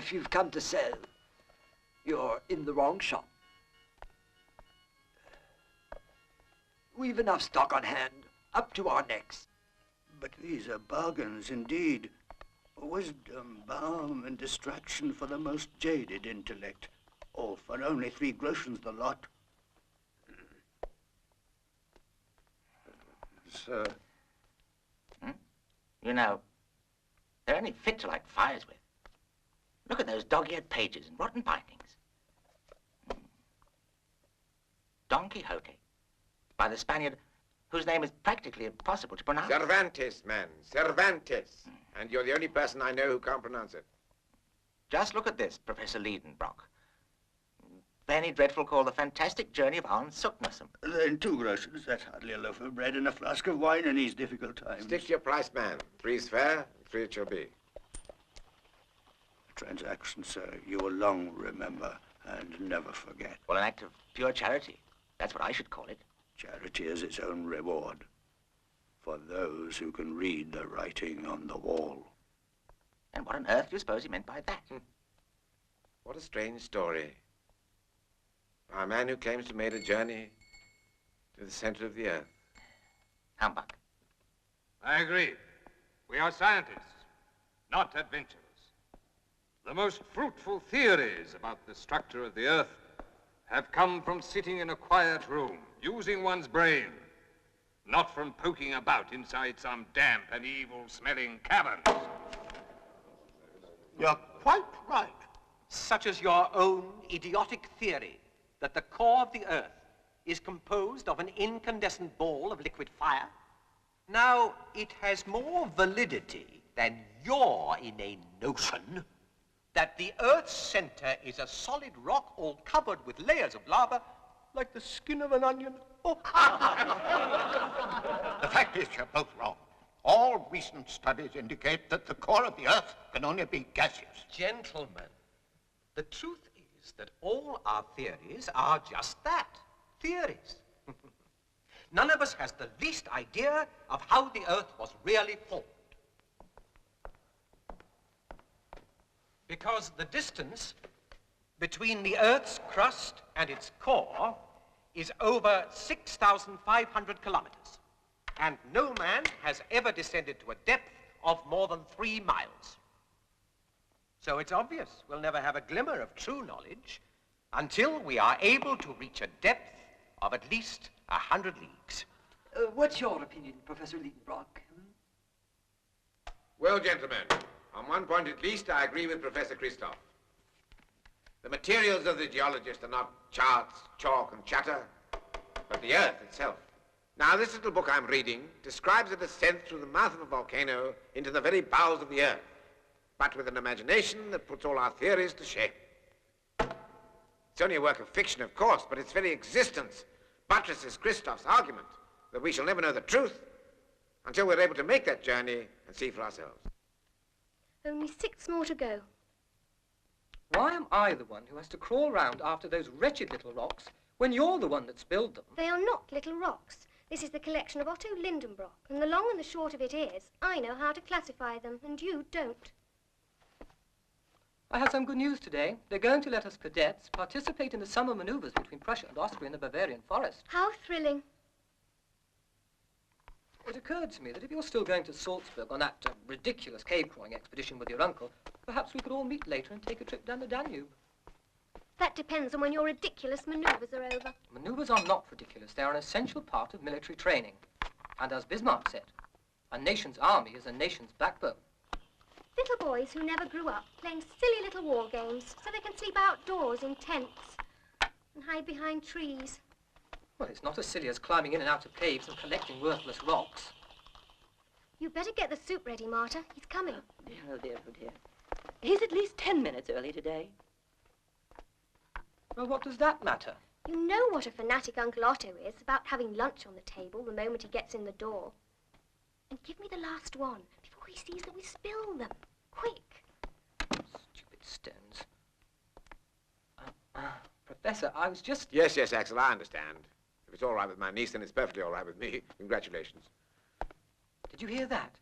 if you've come to sell, you're in the wrong shop. We've enough stock on hand, up to our necks. But these are bargains indeed. Wisdom, balm, and distraction for the most jaded intellect. All for only 3 groschens the lot. Sir. You know, they're only fit to light fires with. Look at those dog-eared pages and rotten bindings. Don Quixote, by the Spaniard whose name is practically impossible to pronounce. Cervantes, man, Cervantes. And you're the only person I know who can't pronounce it. Just look at this, Professor Liedenbrock. Penny Dreadful called The Fantastic Journey of Hans Sucknussum. Then 2 groschens, that's hardly a loaf of bread and a flask of wine in these difficult times. Stick to your price, man. 3's fair, and 3 it shall be. A transaction, sir, you will long remember and never forget. Well, an act of pure charity. That's what I should call it. Charity is its own reward for those who can read the writing on the wall. And what on earth do you suppose he meant by that? What a strange story. By a man who claims to have made a journey to the center of the earth. Humbug. I agree. We are scientists, not adventurers. The most fruitful theories about the structure of the earth have come from sitting in a quiet room, using one's brain, not from poking about inside some damp and evil-smelling caverns. You're quite right. Such as your own idiotic theory that the core of the Earth is composed of an incandescent ball of liquid fire. Now, it has more validity than your inane notion that the Earth's center is a solid rock all covered with layers of lava like the skin of an onion. Oh. The fact is, you're both wrong. All recent studies indicate that the core of the Earth can only be gaseous. Gentlemen, the truth is that all our theories are just that, theories. None of us has the least idea of how the Earth was really formed. Because the distance between the Earth's crust and its core is over 6,500 kilometers. And no man has ever descended to a depth of more than 3 miles. So it's obvious we'll never have a glimmer of true knowledge until we are able to reach a depth of at least 100 leagues. What's your opinion, Professor Liedenbrock? Well, gentlemen, on one point at least, I agree with Professor Christoph. The materials of the geologist are not charts, chalk, and chatter, but the Earth itself. Now, this little book I'm reading describes a descent through the mouth of a volcano into the very bowels of the Earth, but with an imagination that puts all our theories to shame. It's only a work of fiction, of course, but its very existence buttresses Christoph's argument that we shall never know the truth until we're able to make that journey and see for ourselves. Only 6 more to go. Why am I the one who has to crawl round after those wretched little rocks when you're the one that spilled them? They are not little rocks. This is the collection of Otto Lindenbrock, and the long and the short of it is, I know how to classify them, and you don't. I have some good news today. They're going to let us cadets participate in the summer maneuvers between Prussia and Austria in the Bavarian forest. How thrilling. It occurred to me that if you're still going to Salzburg on that ridiculous cave-crawling expedition with your uncle, perhaps we could all meet later and take a trip down the Danube. That depends on when your ridiculous manoeuvres are over. Maneuvers are not ridiculous. They are an essential part of military training. And as Bismarck said, a nation's army is a nation's backbone. Little boys who never grew up playing silly little war games so they can sleep outdoors in tents and hide behind trees. Well, it's not as silly as climbing in and out of caves and collecting worthless rocks. You'd better get the soup ready, Marta. He's coming. Oh, dear, oh, dear. He's at least 10 minutes early today. Well, what does that matter? You know what a fanatic Uncle Otto is about having lunch on the table the moment he gets in the door. And give me the last one before he sees that we spill them. Quick. Stupid stones. Professor, I was just... Yes, Axel, I understand. If it's all right with my niece, then it's perfectly all right with me. Congratulations. Did you hear that?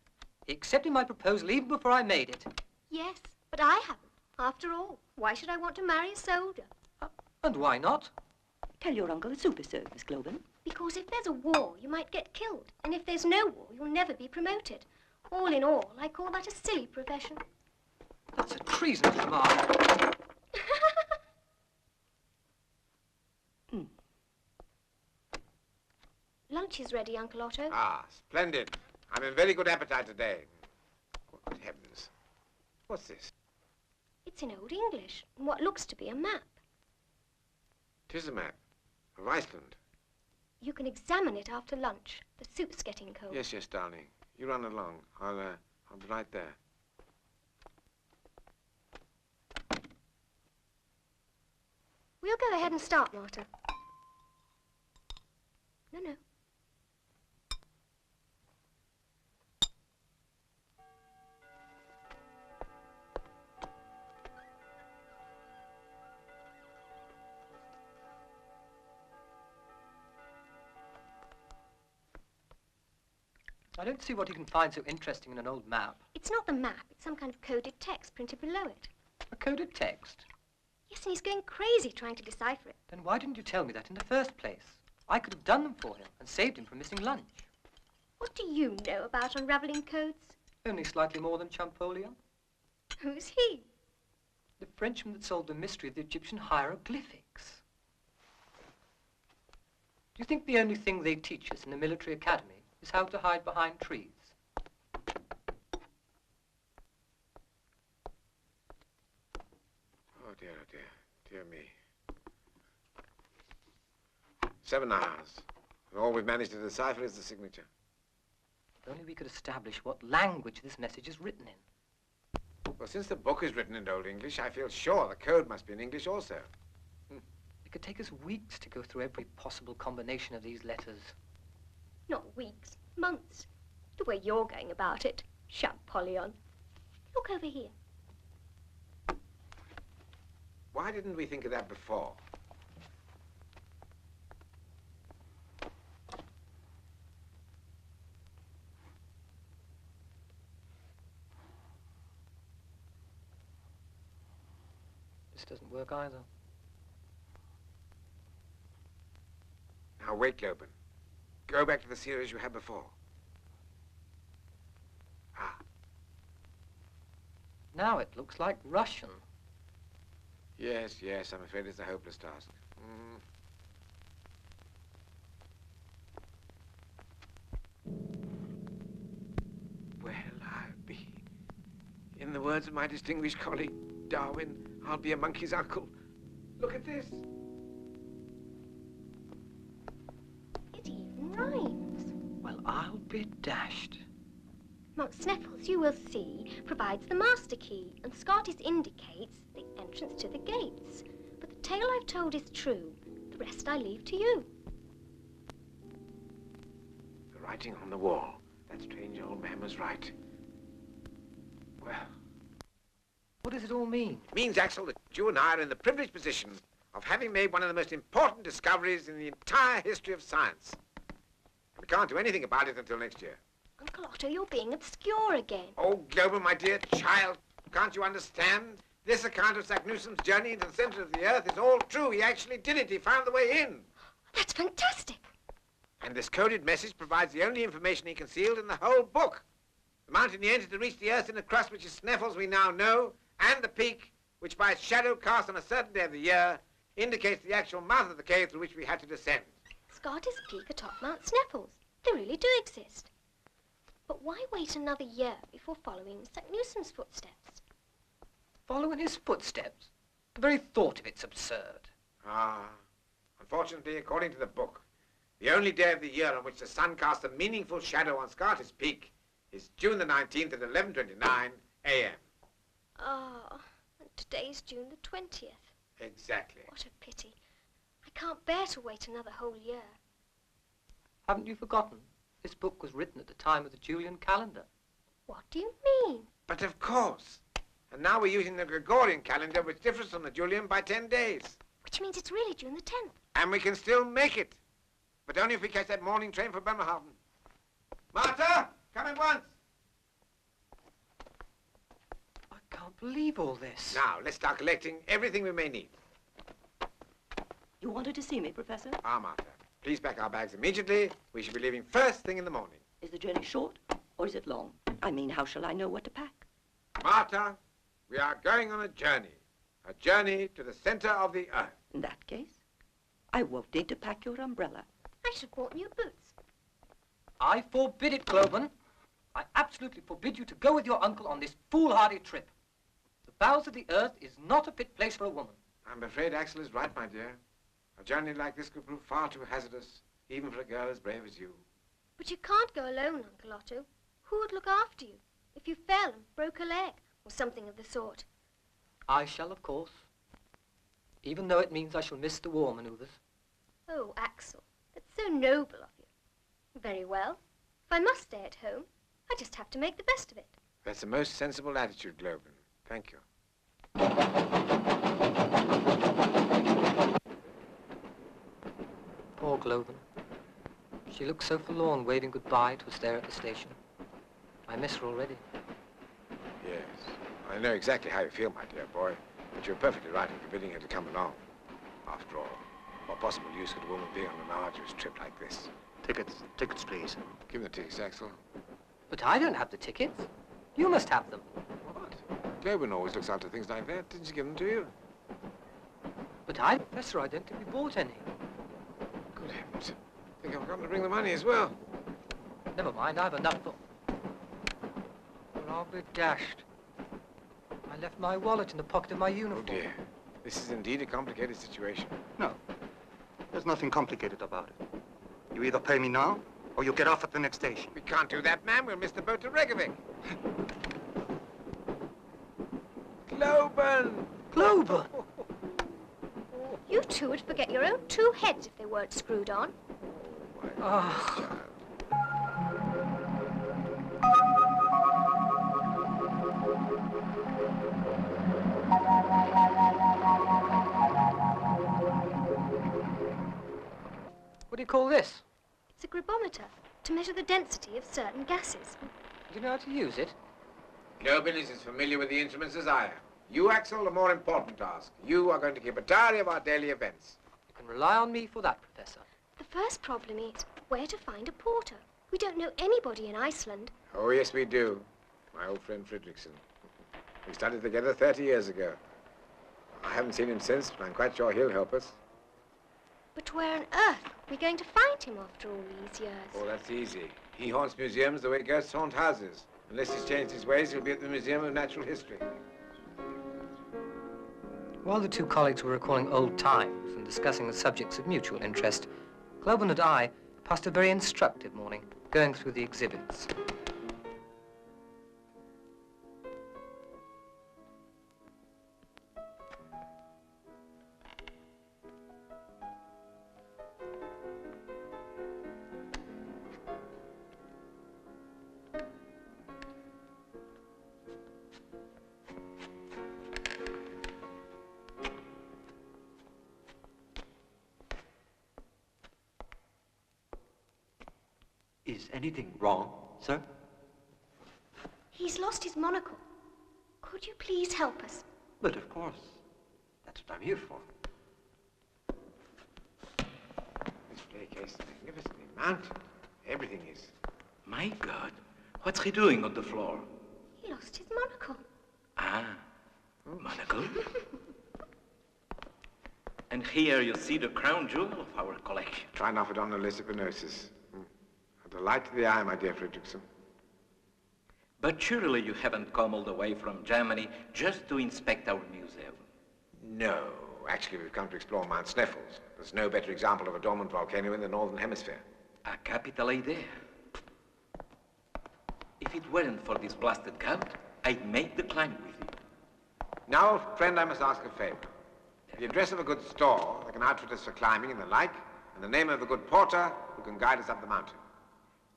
He accepted my proposal even before I made it. Yes, but I haven't. After all, why should I want to marry a soldier? And why not? Tell your uncle the soup is served, Miss Globen. Because if there's a war, you might get killed. And if there's no war, you'll never be promoted. All in all, I call that a silly profession. That's a treasonous remark. Lunch is ready, Uncle Otto. Ah, splendid. I'm in very good appetite today. Good heavens. What's this? It's in Old English, and what looks to be a map. 'Tis a map of Iceland. You can examine it after lunch. The soup's getting cold. Yes, yes, darling. You run along. I'll be right there. We'll go ahead and start, Martha. No. I don't see what you can find so interesting in an old map. It's not the map. It's some kind of coded text printed below it. A coded text? Yes, and he's going crazy trying to decipher it. Then why didn't you tell me that in the first place? I could have done them for him and saved him from missing lunch. What do you know about unraveling codes? Only slightly more than Champollion. Who's he? The Frenchman that solved the mystery of the Egyptian hieroglyphics. Do you think the only thing they teach us in the military academy is how to hide behind trees? Oh, dear, dear me. 7 hours. And all we've managed to decipher is the signature. If only we could establish what language this message is written in. Well, since the book is written in Old English, I feel sure the code must be in English also. It could take us weeks to go through every possible combination of these letters. Not weeks, months. The way you're going about it, Champollion. Look over here. Why didn't we think of that before? This doesn't work either. Now wait, Globen. Go back to the series you had before. Ah. Now it looks like Russian. Yes, I'm afraid it's a hopeless task. Well, I'll be. In the words of my distinguished colleague, Darwin, I'll be a monkey's uncle. Look at this. It even rhymes. Well, I'll be dashed. Monk Sneffels, you will see, provides the master key, and Scarcity indicates the entrance to the gates. But the tale I've told is true. The rest I leave to you. The writing on the wall. That strange old man was right. Well, What does it all mean? it means, Axel, that you and I are in the privileged position of having made one of the most important discoveries in the entire history of science. We can't do anything about it until next year. Uncle Otto, you're being obscure again. Oh, Globen, my dear child, can't you understand? This account of Saknussemm's journey into the center of the earth is all true. He actually did it. He found the way in. That's fantastic. And this coded message provides the only information he concealed in the whole book. The mountain he entered to reach the earth's inner crust, which is Sneffels, we now know, and the peak, which by its shadow cast on a certain day of the year, indicates the actual mouth of the cave through which we had to descend. Scarcity Peak atop Mount Sneffels. They really do exist. But why wait another year before following Saknussemm's footsteps? Following his footsteps? The very thought of it's absurd. Ah, unfortunately, according to the book, the only day of the year on which the sun casts a meaningful shadow on Scarcity Peak is June the 19th at 11:29 a.m. Ah, and today's June the 20th. Exactly. What a pity. I can't bear to wait another whole year. Haven't you forgotten? This book was written at the time of the Julian calendar. What do you mean? But of course. And now we're using the Gregorian calendar, which differs from the Julian by 10 days. Which means it's really June the 10th. And we can still make it. But only if we catch that morning train for Bremerhaven. Martha, come at once. I can't believe all this. Now, let's start collecting everything we may need. You wanted to see me, Professor? Ah, Martha, please pack our bags immediately. We shall be leaving first thing in the morning. Is the journey short or is it long? I mean, how shall I know what to pack? Martha, we are going on a journey to the center of the earth. In that case, I won't need to pack your umbrella. I should have bought new boots. I forbid it, Globen. I absolutely forbid you to go with your uncle on this foolhardy trip. The bowels of the earth is not a fit place for a woman. I'm afraid Axel is right, my dear. A journey like this could prove far too hazardous, even for a girl as brave as you. But you can't go alone, Uncle Otto. Who would look after you if you fell and broke a leg or something of the sort? I shall, of course. Even though it means I shall miss the war maneuvers. Oh, Axel, that's so noble of you. Very well. If I must stay at home, I just have to make the best of it. That's a most sensible attitude, Globen. Thank you. Poor Globen. She looks so forlorn waving goodbye to us there at the station. I miss her already. Yes, I know exactly how you feel, my dear boy, but you're perfectly right in forbidding her to come along. After all, what possible use could a woman be on an arduous trip like this? Tickets, please. Give them the tickets, Axel. But I don't have the tickets. You must have them. What? Globen always looks after things like that. Didn't she give them to you? But Professor, I don't think we bought any. Good heavens. I think I've forgotten to bring the money as well. Never mind, I have enough for... Well, I'll be dashed. I left my wallet in the pocket of my uniform. Oh, dear. This is indeed a complicated situation. No, there's nothing complicated about it. You either pay me now, or you get off at the next station. We can't do that, ma'am. We'll miss the boat to Reykjavik. Globen! Globen! You two would forget your own two heads if they weren't screwed on. Ah. What do you call this? It's a grabometer to measure the density of certain gases. Do you know how to use it? Globen is as familiar with the instruments as I am. You, Axel, a more important task. You are going to keep a diary of our daily events. You can rely on me for that, Professor. The first problem is where to find a porter. We don't know anybody in Iceland. Oh, yes, we do. My old friend Fredrickson. We studied together 30 years ago. I haven't seen him since, but I'm quite sure he'll help us. But where on earth are we going to find him after all these years? Oh, that's easy. He haunts museums the way ghosts haunt houses. Unless he's changed his ways, he'll be at the Museum of Natural History. While the two colleagues were recalling old times and discussing the subjects of mutual interest, Globen and I passed a very instructive morning going through the exhibits. Is anything wrong, sir? He's lost his monocle. Could you please help us? But of course. That's what I'm here for. This staircase is magnificently mounted. Everything is. My God, what's he doing on the floor? He lost his monocle. Ah, monocle. And here you see the crown jewel of our collection. Trinophodon lysipinosis. A delight to the eye, my dear Fredrickson. But surely you haven't come all the way from Germany just to inspect our museum. No, actually we've come to explore Mount Sneffels. There's no better example of a dormant volcano in the Northern Hemisphere. A capital idea. If it weren't for this blasted gout, I'd make the climb with you. Now, old friend, I must ask a favor. The address of a good store that can outfit us for climbing and the like, and the name of a good porter who can guide us up the mountain.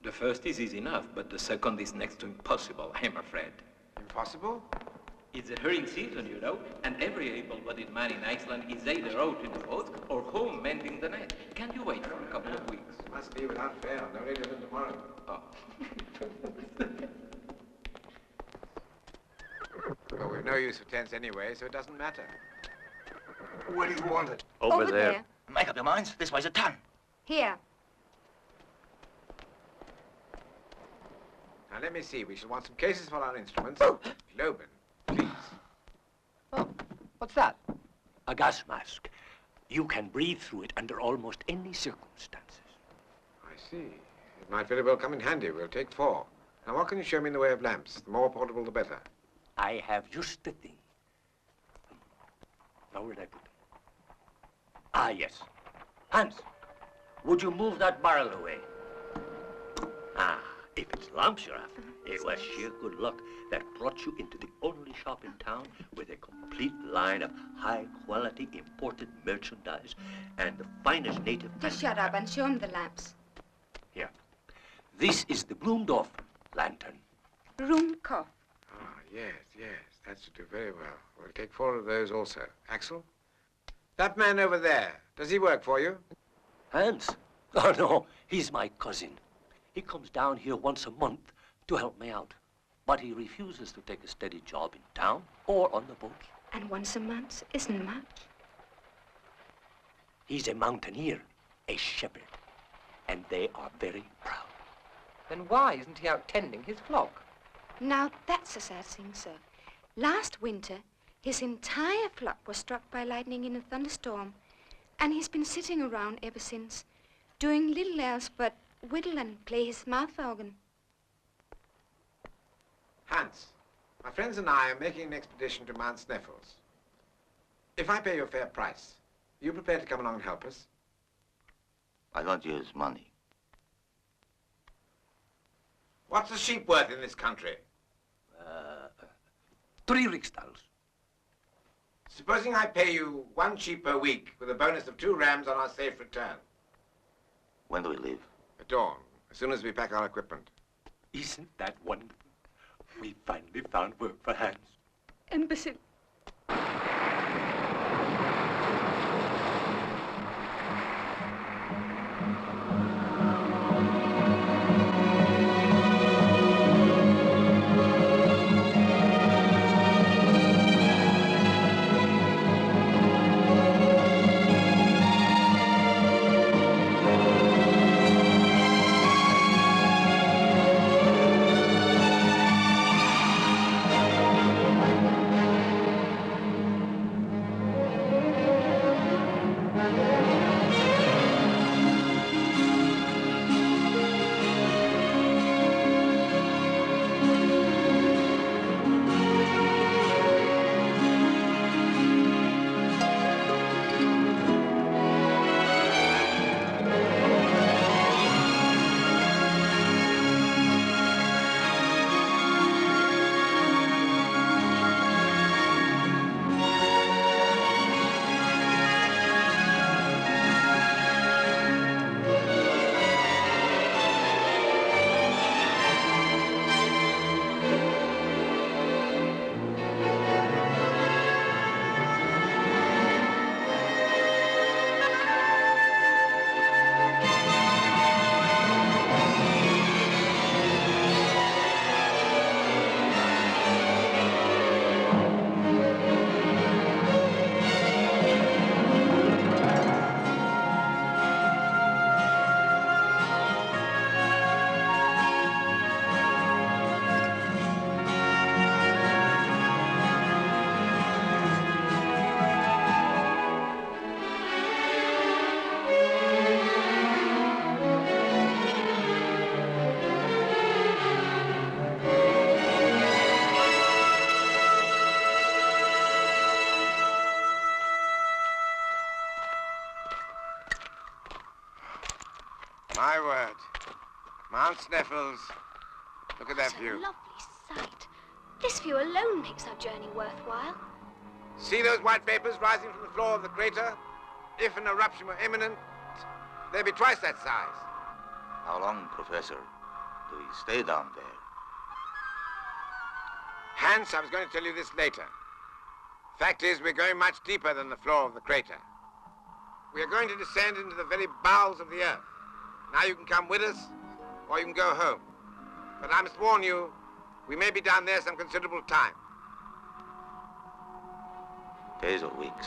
The first is easy enough, but the second is next to impossible, I'm afraid. Impossible? It's a herring season, you know, and every able-bodied man in Iceland is either out in the boat or home mending the net. Can you wait for a couple of weeks? Must be without fail, no later than tomorrow. Oh. Well, we've no no use for tents anyway, so it doesn't matter. Where do you want it? Over there. Make up your minds. This way's a ton. Here. Now, let me see. We shall want some cases for our instruments. Globen, please. Oh, what's that? A gas mask. You can breathe through it under almost any circumstances. I see. It might very well come in handy. We'll take 4. Now, what can you show me in the way of lamps? The more portable, the better. I have just the thing. Now, where did I put them? Ah, yes. Hans, would you move that barrel away? Ah, if it's lamps you're after, it was sheer good luck that brought you into the only shop in town with a complete line of high-quality imported merchandise and the finest native... Just shut up and show him the lamps. Here. This is the Blumdorf lantern. Rumkopf. Ah, yes, yes. That should do very well. We'll take 4 of those also. Axel? That man over there, does he work for you? Hans? Oh, no, he's my cousin. He comes down here once a month to help me out. But he refuses to take a steady job in town or on the boats. And once a month isn't much. He's a mountaineer, a shepherd, and they are very proud. Then why isn't he out tending his flock? Now, that's a sad thing, sir. Last winter, his entire flock was struck by lightning in a thunderstorm, and he's been sitting around ever since, doing little else but whittle and play his mouth organ. Hans, my friends and I are making an expedition to Mount Sneffels. If I pay you a fair price, are you prepared to come along and help us? I don't use money. What's a sheep worth in this country? 3 riksdals. Supposing I pay you 1 sheep per week with a bonus of 2 rams on our safe return. When do we leave? At dawn, as soon as we pack our equipment. Isn't that wonderful? We finally found work for Hans. Imbecile. My word. Mount Sneffels. Look at that It's view. a lovely sight. This view alone makes our journey worthwhile. See those white vapors rising from the floor of the crater? If an eruption were imminent, they'd be twice that size. How long, Professor, do we stay down there? Hans, I was going to tell you this later. Fact is, we're going much deeper than the floor of the crater. We are going to descend into the very bowels of the earth. Now you can come with us, or you can go home. But I must warn you, we may be down there some considerable time. Days or weeks?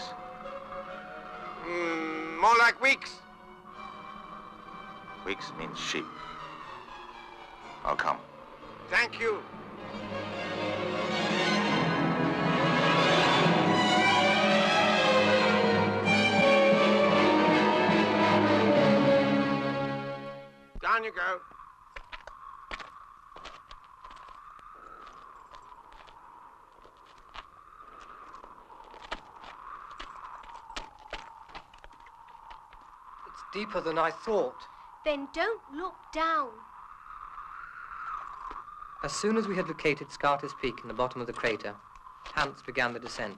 More like weeks. Weeks means sheep. I'll come. Thank you. Down you go. It's deeper than I thought. Then don't look down. As soon as we had located Scartis Peak in the bottom of the crater, Hans began the descent,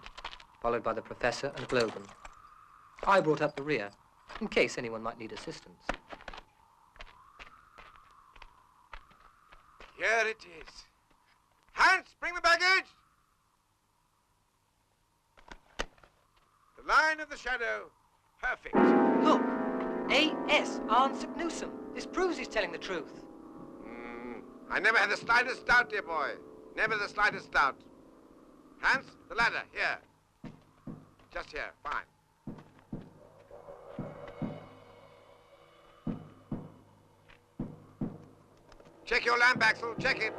followed by the Professor and Globen. I brought up the rear, in case anyone might need assistance. Here it is. Hans, bring the baggage. The line of the shadow. Perfect. Look! A.S. Arndt Newsom. This proves he's telling the truth. I never had the slightest doubt, dear boy. Never the slightest doubt. Hans, the ladder, here. Just here, fine. Check your lamp, Axel, check it.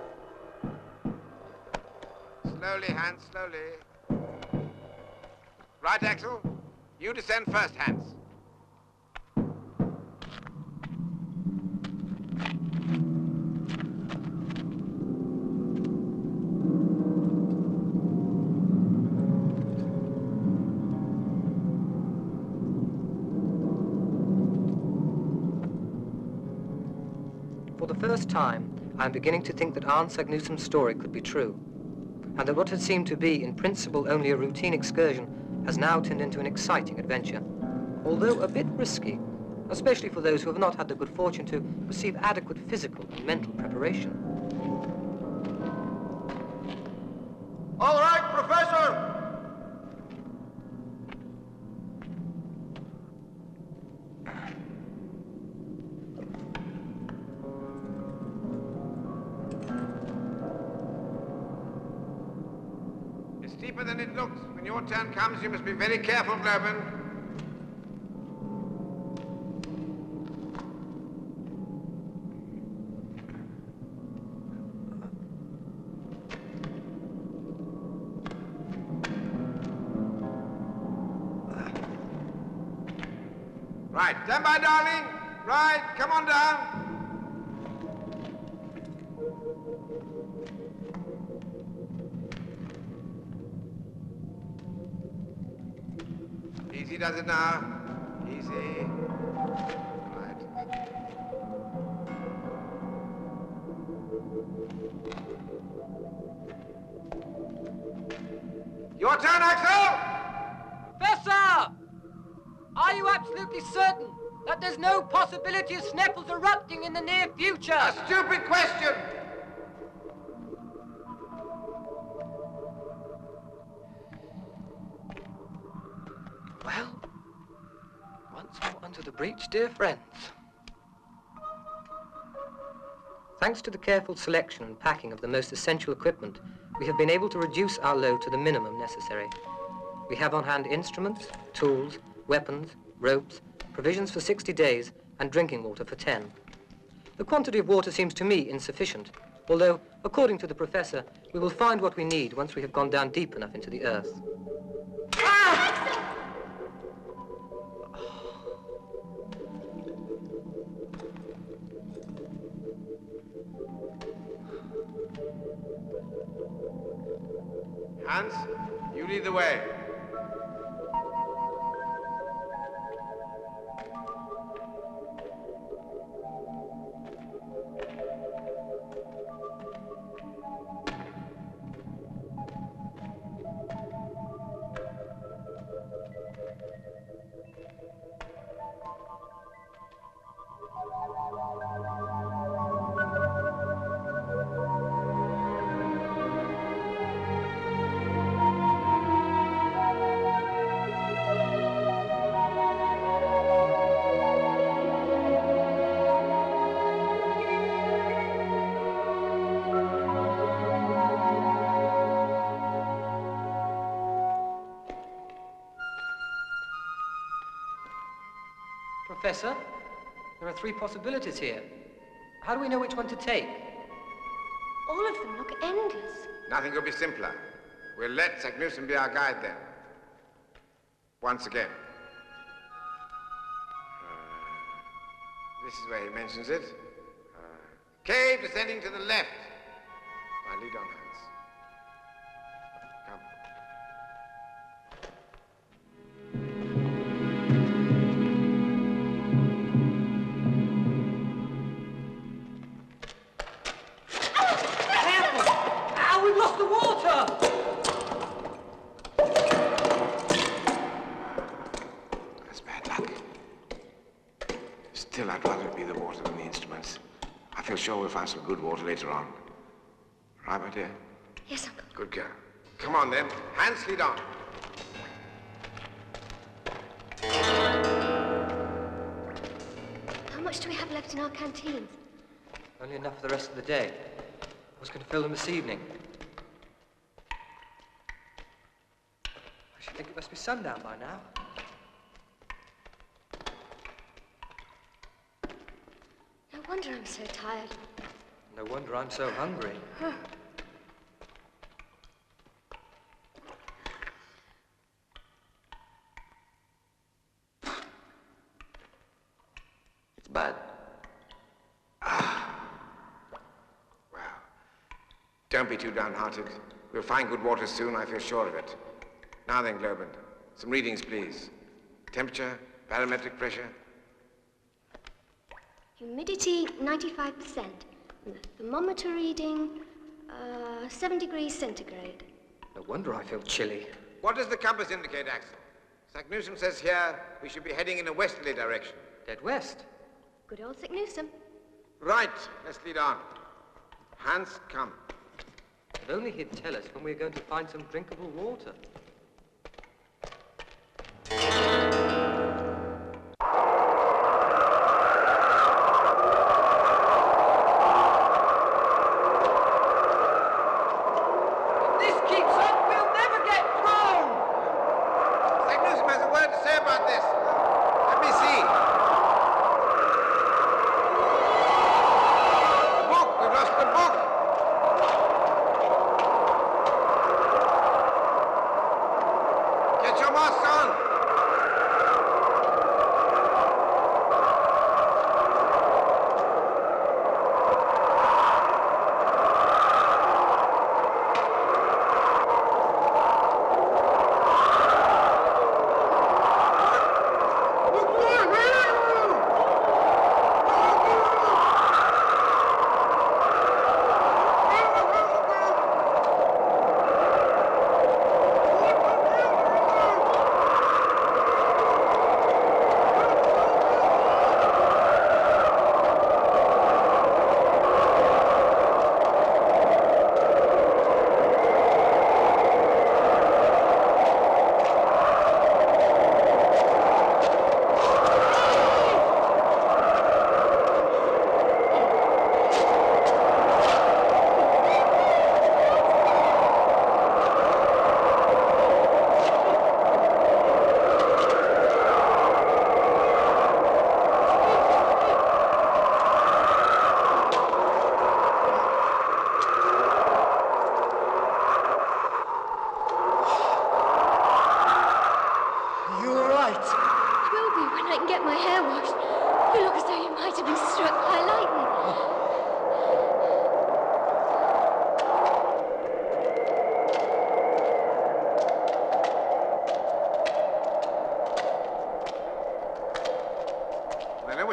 Slowly, Hans, slowly. Right, Axel? You descend first, Hans. For the first time, I am beginning to think that Arndt Newsom's story could be true, and that what had seemed to be, in principle, only a routine excursion has now turned into an exciting adventure, although a bit risky, especially for those who have not had the good fortune to receive adequate physical and mental preparation. All right, Professor! It's steeper than it looks. When your turn comes, you must be very careful, Globen. Right, stand by, darling. Right, come on down. Easy does it now. Easy. Right. Your turn, Axel! Professor! Are you absolutely certain that there's no possibility of Sneffels erupting in the near future? A stupid question! Well, once more under the breach, dear friends. Thanks to the careful selection and packing of the most essential equipment, we have been able to reduce our load to the minimum necessary. We have on hand instruments, tools, weapons, ropes, provisions for 60 days, and drinking water for 10. The quantity of water seems to me insufficient, although, according to the professor, we will find what we need once we have gone down deep enough into the earth. Hans, you lead the way. Professor, there are 3 possibilities here. How do we know which one to take? All of them look endless. Nothing could be simpler. We'll let Saknussemm be our guide then. Once again. This is where he mentions it. Cave descending to the left. Right, lead on, Hans. Come. Careful! Ow, we've lost the water! That's bad luck. Still, I'd rather it be the water than the instruments. I feel sure we'll find some good water later on. Right, my dear? Yes, Uncle. Good girl. Come on, then. Hans, lead on. How much do we have left in our canteens? Only enough for the rest of the day. I was going to fill them this evening. I should think it must be sundown by now. No wonder I'm so tired. No wonder I'm so hungry. Huh. It's bad. Well, don't be too downhearted. We'll find good water soon, I feel sure of it. Now then, Globin, some readings, please. Temperature, barometric pressure. Humidity, 95%. And the thermometer reading, 7 degrees centigrade. No wonder I feel chilly. What does the compass indicate, Axel? Saknussemm says here we should be heading in a westerly direction. Dead west. Good old Saknussemm. Right, let's lead on. Hans, come. If only he'd tell us when we're going to find some drinkable water.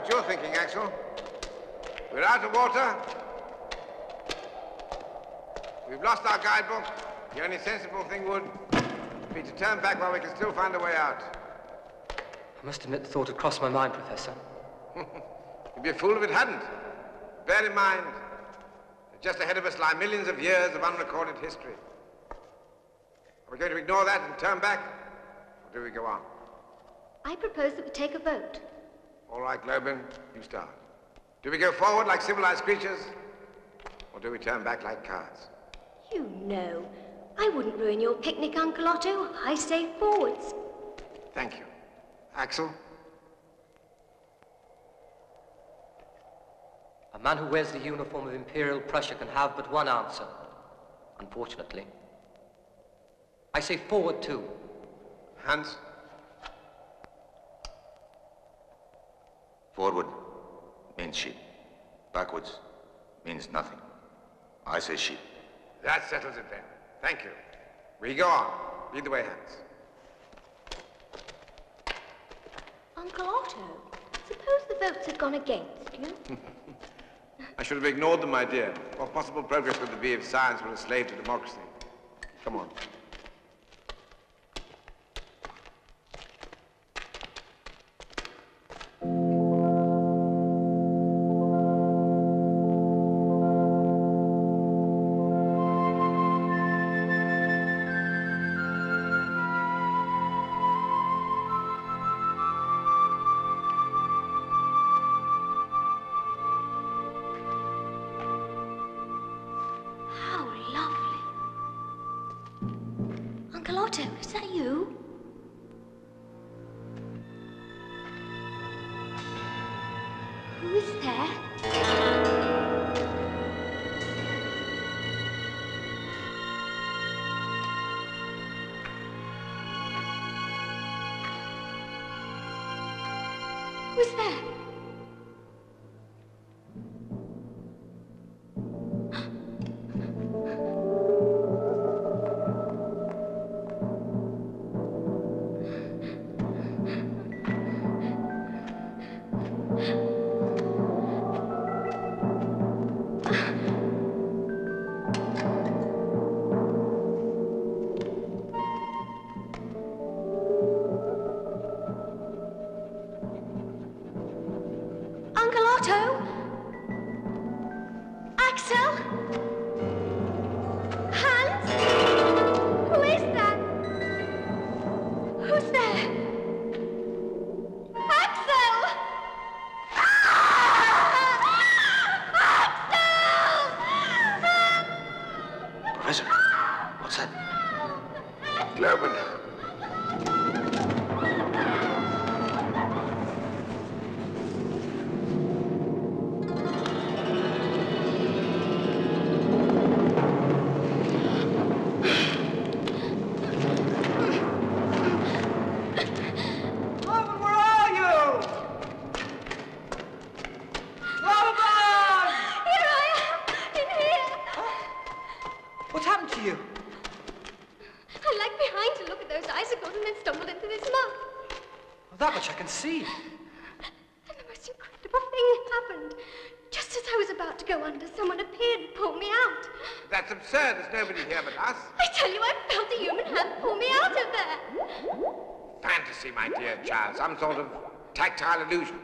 what you're thinking, Axel. We're out of water. We've lost our guidebook. The only sensible thing would be to turn back while we can still find a way out. I must admit the thought had crossed my mind, Professor. You'd be a fool if it hadn't. Bear in mind that just ahead of us lie millions of years of unrecorded history. Are we going to ignore that and turn back, or do we go on? I propose that we take a vote. All right, Globin, you start. Do we go forward like civilized creatures, or do we turn back like cowards? You know, I wouldn't ruin your picnic, Uncle Otto. I say forwards. Thank you. Axel? A man who wears the uniform of Imperial Prussia can have but one answer, unfortunately. I say forward, too. Hans? Forward means sheep. Backwards means nothing. I say sheep. That settles it then. Thank you. We go on. Lead the way, Hans. Uncle Otto, suppose the votes had gone against you? I should have ignored them, my dear. What possible progress would there be if science were a slave to democracy? Come on. How lovely. Uncle Otto, is that you? Who's there? Who's there? Uncle Otto? Axel? Hans? Who is that? Who's there? Axel! Professor, what's that? Globin. Globin, where are you? Globin! Here I am, in here. What's happened to you? I lagged behind to look at those icicles and then stumbled into this muck. Well, that much I can see. Then the most incredible thing happened. Just as I was about to go under, someone appeared and pulled me out. That's absurd. There's nobody here but us. I tell you, I felt a human hand pull me out of there. Fantasy, my dear child. Some sort of tactile illusion.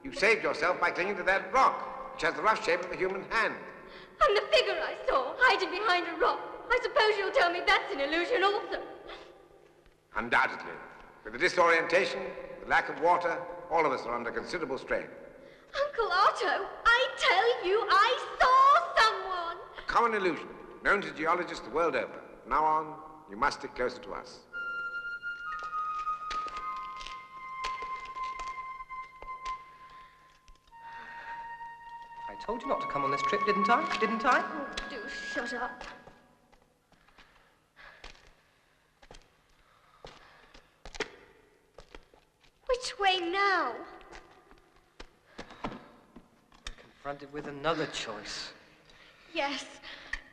You saved yourself by clinging to that rock, which has the rough shape of a human hand. And the figure I saw, hiding behind a rock. I suppose you'll tell me that's an illusion also. Undoubtedly. With the disorientation, the lack of water, all of us are under considerable strain. Uncle Otto, I tell you, I saw someone. A common illusion, known to geologists the world over. From now on, you must stick closer to us. I told you not to come on this trip, didn't I? Didn't I? Oh, do shut up. Which way now? Confronted with another choice. Yes.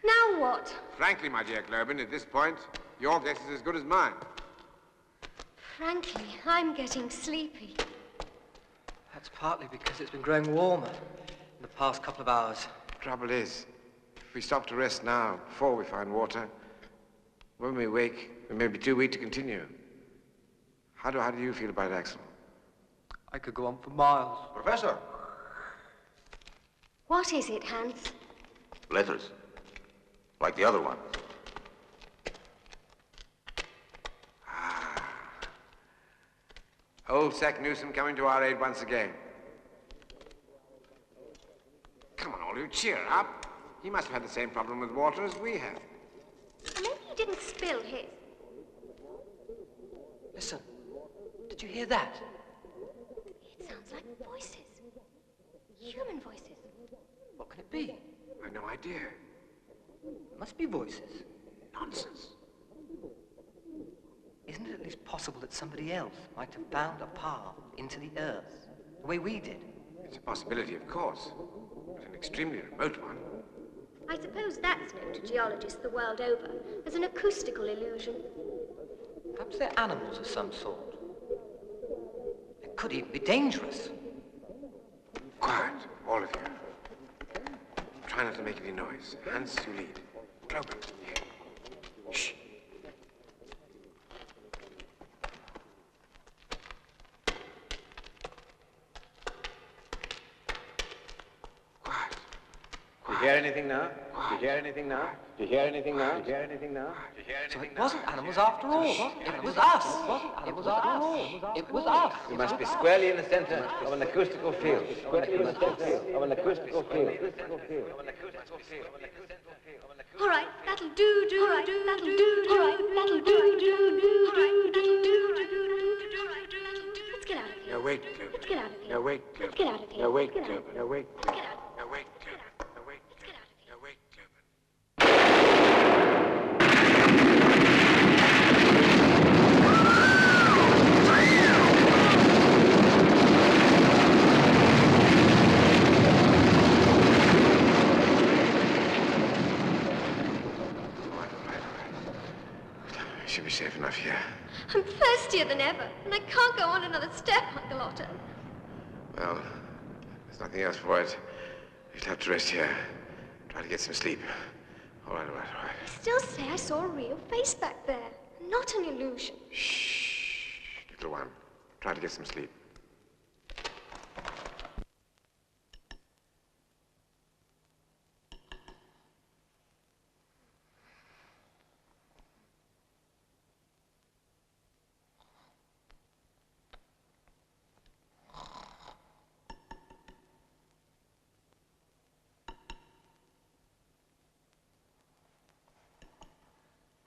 Now what? Frankly, my dear Globin, at this point, your guess is as good as mine. Frankly, I'm getting sleepy. That's partly because it's been growing warmer in the past couple of hours. Trouble is, if we stop to rest now, before we find water, when we wake, we may be too weak to continue. How do you feel about it, Axel? I could go on for miles. Professor! What is it, Hans? Letters. Like the other one. Old Sack Newsom coming to our aid once again. Come on, all you, cheer up. He must have had the same problem with water as we have. Maybe he didn't spill his. Listen, did you hear that? It sounds like voices. Human voices. can it be? I've no idea. It must be voices. Nonsense. Isn't it at least possible that somebody else might have found a path into the earth, the way we did? It's a possibility, of course, but an extremely remote one. I suppose that's known to geologists the world over as an acoustical illusion. Perhaps they're animals of some sort. It could even be dangerous. Quiet, all of you. Try not to make any noise. Hans, you lead. Clover, here. Shh. Do you hear anything now? Do you hear anything now? Do you hear anything now? Do you hear anything now? Do you hear So anything it wasn't animals after all. It was us. It was us. It was us. You must be squarely in the center of an acoustical field. Of an acoustical field. All right, that'll do. All right, that'll do. All right, that'll do. All right, that'll do. Let's get out of here. No, wait, Clover. Let's get out of here. No, wait, Clover. Let's get out of here. No, wait, Let's get out Clover. of No, wait, Let's Clover. get out of here. No, wait, Clover. No, wait, Clover. No, wait, I should be safe enough here. I'm thirstier than ever, and I can't go on another step, Uncle Otto. Well, there's nothing else for it. You'll have to rest here. Try to get some sleep. All right. I still say I saw a real face back there, not an illusion. Shh, little one. Try to get some sleep.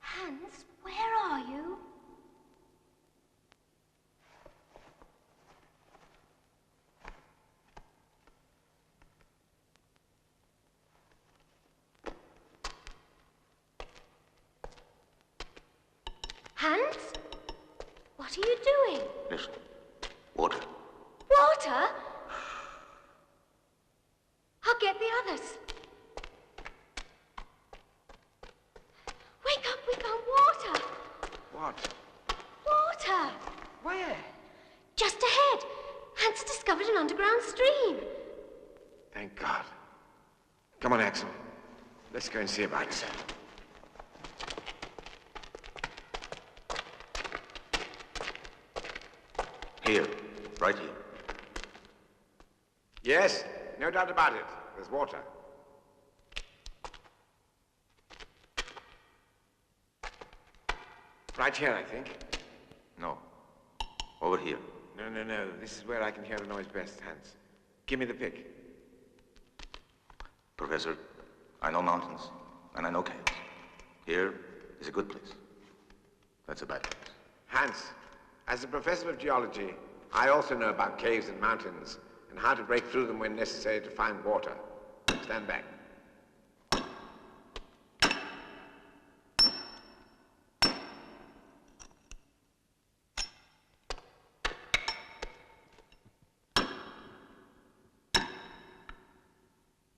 Hans, where are you? Hans? What are you doing? Listen. Water. Water? I'll get the others. Wake up, we found water. What? Water. Where? Just ahead. Hans discovered an underground stream. Thank God. Come on, Axel. Let's go and see about it. Here. Right here. Yes, no doubt about it. There's water. Right here, I think. No. Over here. No. This is where I can hear the noise best, Hans. Give me the pick. Professor, I know mountains, and I know caves. Here is a good place. That's a bad place. Hans, as a professor of geology, I also know about caves and mountains and how to break through them when necessary to find water. Stand back.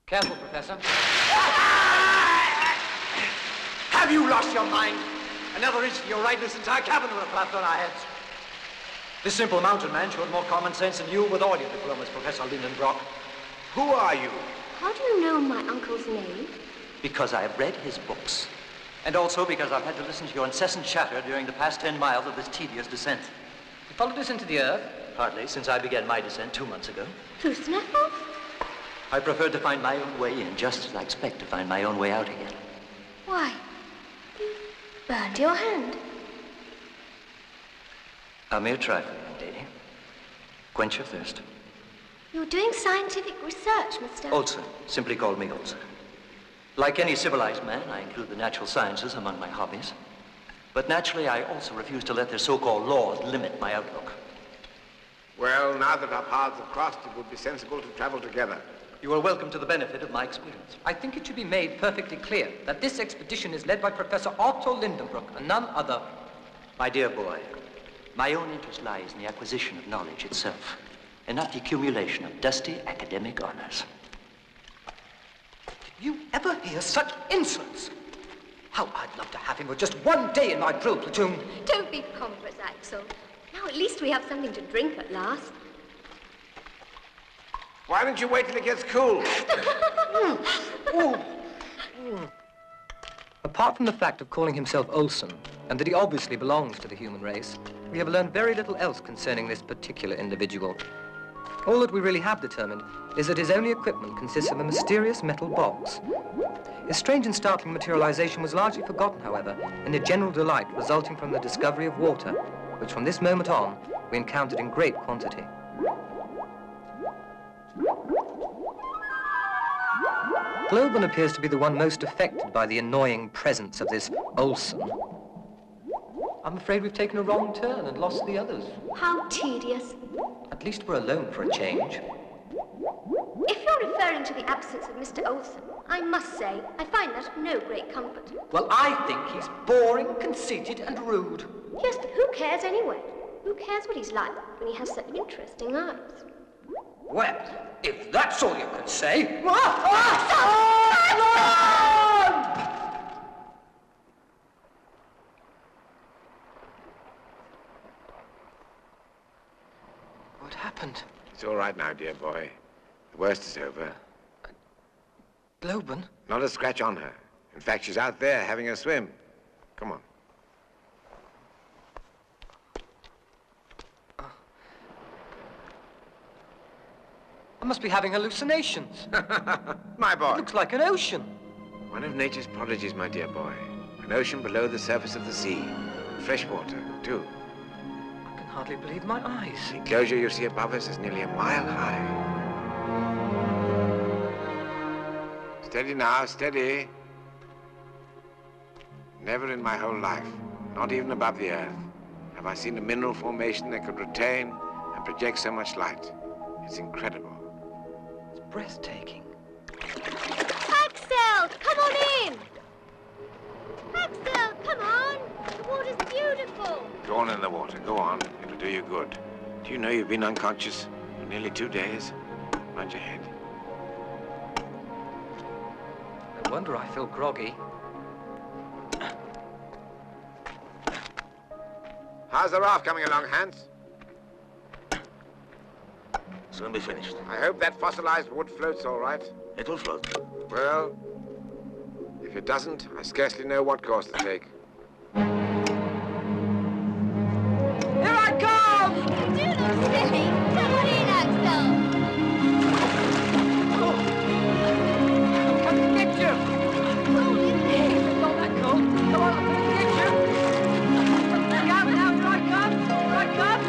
Careful, Professor. Have you lost your mind? Another inch to your right, this entire cavern would have collapsed on our heads. This simple mountain man showed more common sense than you with all your diplomas, Professor Lindenbrock. Who are you? How do you know my uncle's name? Because I have read his books. And also because I've had to listen to your incessant chatter during the past 10 miles of this tedious descent. You followed us into the earth? Hardly, since I began my descent 2 months ago. Through Sneffels? I preferred to find my own way in, just as I expect to find my own way out again. Why? Burned your hand. A mere trifle, young lady. Quench your thirst. You're doing scientific research, Mr. Olson, simply call me Olson. Like any civilized man, I include the natural sciences among my hobbies. But naturally, I also refuse to let their so-called laws limit my outlook. Well, now that our paths have crossed, it would be sensible to travel together. You are welcome to the benefit of my experience. I think it should be made perfectly clear that this expedition is led by Professor Otto Lindenbrook and none other. My dear boy, my own interest lies in the acquisition of knowledge itself, and not the accumulation of dusty academic honors. Did you ever hear such insolence? How I'd love to have him for just one day in my drill platoon. Don't be pompous, Axel. Now at least we have something to drink at last. Why don't you wait till it gets cool? Apart from the fact of calling himself Olsen, and that he obviously belongs to the human race, we have learned very little else concerning this particular individual. All that we really have determined is that his only equipment consists of a mysterious metal box. His strange and startling materialization was largely forgotten, however, in the general delight resulting from the discovery of water, which from this moment on, we encountered in great quantity. Globan appears to be the one most affected by the annoying presence of this Olsen. I'm afraid we've taken a wrong turn and lost the others. How tedious. At least we're alone for a change. If you're referring to the absence of Mr. Olsen, I must say, I find that of no great comfort. Well, I think he's boring, conceited, and rude. Yes, but who cares anyway? Who cares what he's like when he has such interesting eyes? Well, if that's all you can say... What happened? It's all right now, dear boy. The worst is over. Globan? Not a scratch on her. In fact, she's out there having a swim. Come on. I must be having hallucinations. My boy. It looks like an ocean. One of nature's prodigies, my dear boy. An ocean below the surface of the sea. Fresh water, too. I can hardly believe my eyes. The enclosure you see above us is nearly a mile high. Steady now, steady. Never in my whole life, not even above the earth, have I seen a mineral formation that could retain and project so much light. It's incredible. It's breathtaking. Axel, come on in! Axel, come on! The water's beautiful! Go on in the water, go on. It'll do you good. Do you know you've been unconscious for nearly 2 days? Mind your head. No wonder I feel groggy. How's the raft coming along, Hans? Soon be finished. I hope that fossilized wood floats all right. It will float. Well, if it doesn't, I scarcely know what course to take. Here I come! Do look silly! Come on in, Axel! I'm coming to get you! Oh, It's not that cold. Come on, I'm coming to get you! Look out now, here I come! Here I come!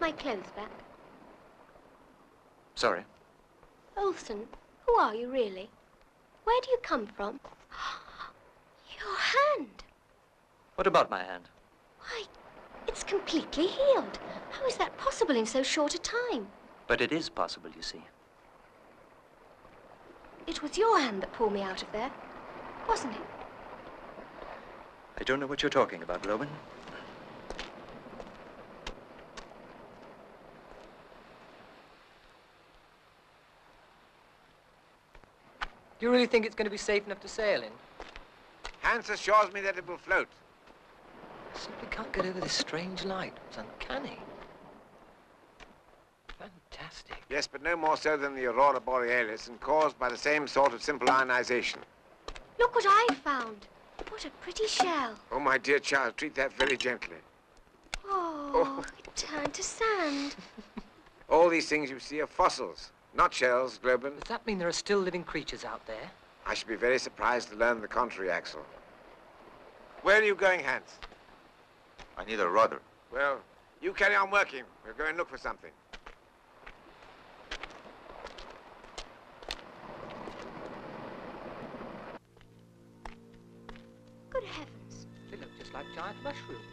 My clothes back. Sorry. Olsen, who are you really? Where do you come from? Your hand. What about my hand? Why, it's completely healed. How is that possible in so short a time? But it is possible, you see. It was your hand that pulled me out of there, wasn't it? I don't know what you're talking about, Globan. Do you really think it's going to be safe enough to sail in? Hans assures me that it will float. I simply can't get over this strange light. It's uncanny. Fantastic. fantastic. Yes, but no more so than the aurora borealis and caused by the same sort of simple ionization. Look what I found. What a pretty shell. Oh, my dear child, treat that very gently. Oh, it turned to sand. All these things you see are fossils, not shells, Globen. Does that mean there are still living creatures out there? I should be very surprised to learn the contrary, Axel. Where are you going, Hans? I need a rudder. Well, you carry on working. We'll go and look for something. Good heavens. They look just like giant mushrooms.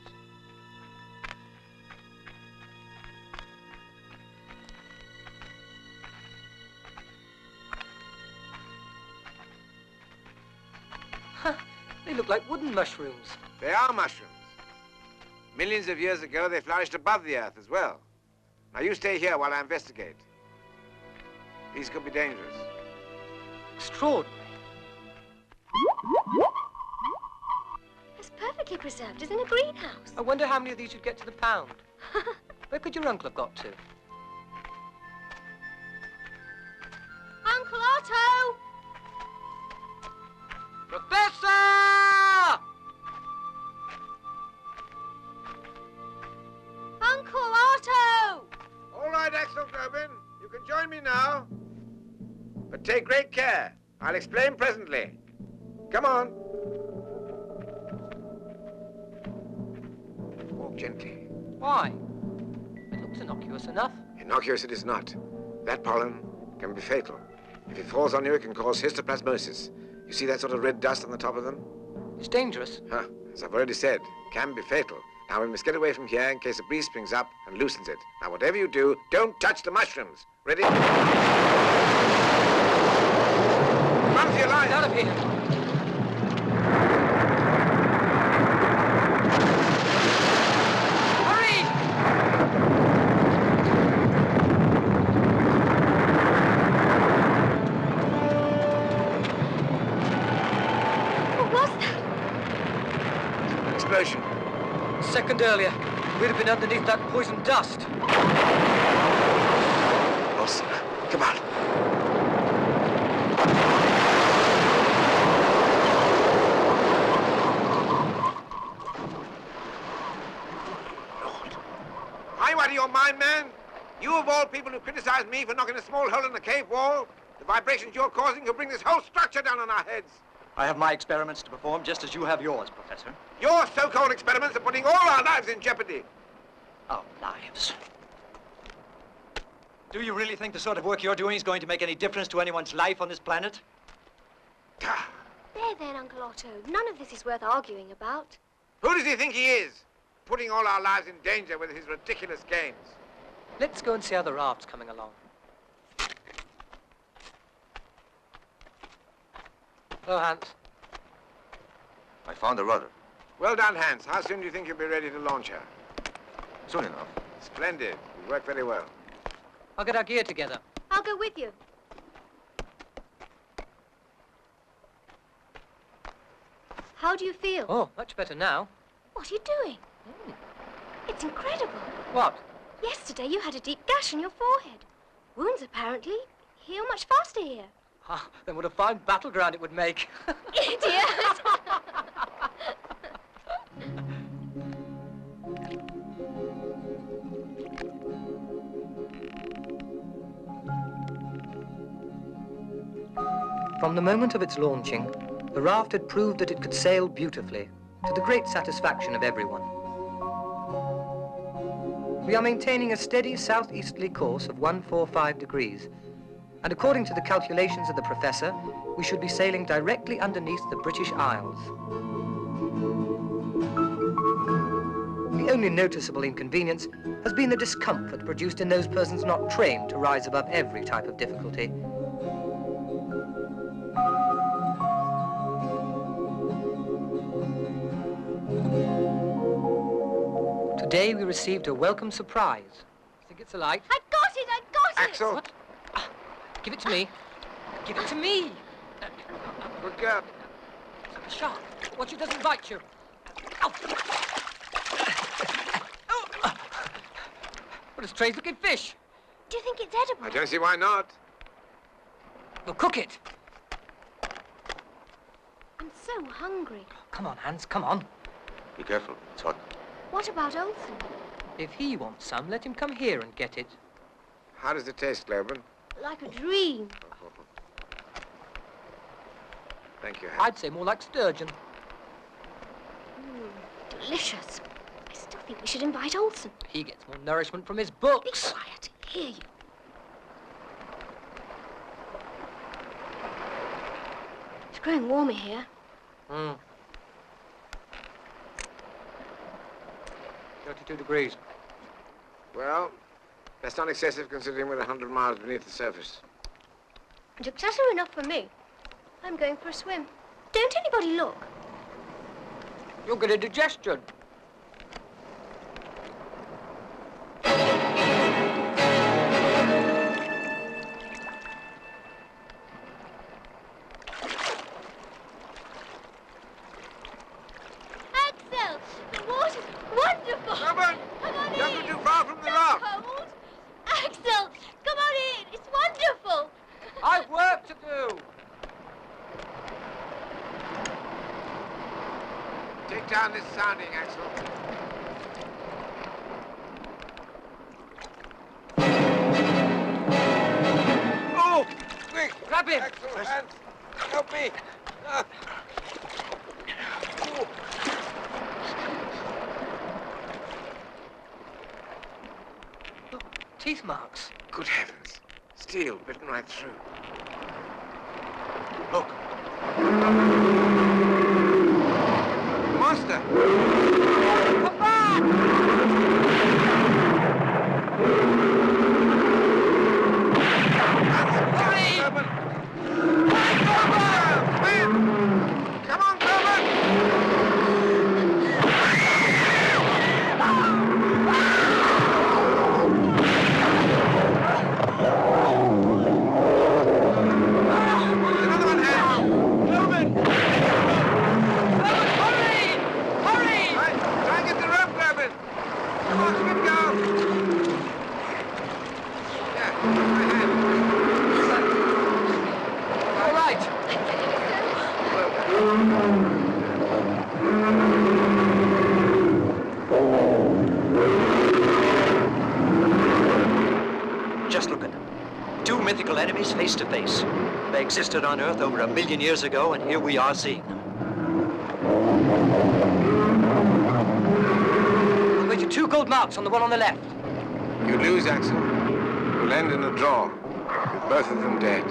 They look like wooden mushrooms. They are mushrooms. Millions of years ago, they flourished above the earth as well. Now, you stay here while I investigate. These could be dangerous. Extraordinary. It's perfectly preserved as in a greenhouse. I wonder how many of these you'd get to the pound. Where could your uncle have got to? Uncle Otto! Professor! Uncle Otto! All right, Axel Globen. You can join me now. But take great care. I'll explain presently. Come on. Walk gently. Why? It looks innocuous enough. Innocuous it is not. That pollen can be fatal. If it falls on you, it can cause histoplasmosis. You see that sort of red dust on the top of them? It's dangerous. As I've already said, can be fatal. Now, we must get away from here in case a breeze springs up and loosens it. Now, whatever you do, don't touch the mushrooms. Ready? Run for your life! Get out of here! Hurry! What was that? An explosion. A second earlier, we'd have been underneath that poison dust. Wilson, come on. Lord. Are you out of your mind, man? You of all people who criticize me for knocking a small hole in the cave wall, the vibrations you're causing could bring this whole structure down on our heads. I have my experiments to perform just as you have yours, Professor. Your so-called experiments are putting all our lives in jeopardy. Our lives? Do you really think the sort of work you're doing is going to make any difference to anyone's life on this planet? There then, Uncle Otto. None of this is worth arguing about. Who does he think he is? Putting all our lives in danger with his ridiculous games. Let's go and see how the raft's coming along. Hello, Hans. I found a rudder. Well done, Hans. How soon do you think you'll be ready to launch her? Soon enough. Splendid. You work very well. I'll get our gear together. I'll go with you. How do you feel? Oh, much better now. What are you doing? It's incredible. What? Yesterday you had a deep gash on your forehead. Wounds apparently heal much faster here. Ah, then what a fine battleground it would make. Idiot! From the moment of its launching, the raft had proved that it could sail beautifully, to the great satisfaction of everyone. We are maintaining a steady southeasterly course of 145 degrees, and according to the calculations of the professor, we should be sailing directly underneath the British Isles. The only noticeable inconvenience has been the discomfort produced in those persons not trained to rise above every type of difficulty. Today we received a welcome surprise. Think it's a light? I got it! I got it! Axel! What? Give it to me. Give it to me. Good girl. It's a shark. Watch it doesn't bite you. Ow. What a strange looking fish. Do you think it's edible? I don't see why not. We'll cook it. I'm so hungry. Come on, Hans, come on. Be careful, it's hot. What about Olsen? If he wants some, let him come here and get it. How does it taste, Globen? Like a dream. Thank you, Hans. I'd say more like sturgeon. Delicious. I still think we should invite Olsen. He gets more nourishment from his Be books. quiet. Hear you. It's growing warmer here. 32 degrees. Well, that's not excessive considering we're 100 miles beneath the surface. It's excessive enough for me. I'm going for a swim. Don't anybody look. You'll get a digestion. Axel, the water's wonderful. Come on. Come on Don't in. go too far from the rock. Cold. Axel, come on in. It's wonderful. I've work to do. Take down this sounding, Axel. Oh! Quick! Grab him. Axel, Hans, help me! Ah. Oh. Look, teeth marks. Good heavens. Steel bitten right through. Look. Monster! Come back! Hurry! Come on, Grover! Another one, Hans! Grover! Hurry! Hurry! Try and get the rope, Grover! Come on, give it a go! Yeah, my hand. All right. Just look at them. Two mythical enemies face to face. They existed on Earth over 1 million years ago, and here we are seeing them. I'll bet you 2 gold marks on the one on the left. You lose, Axel. You'll end in a draw, with both of them dead.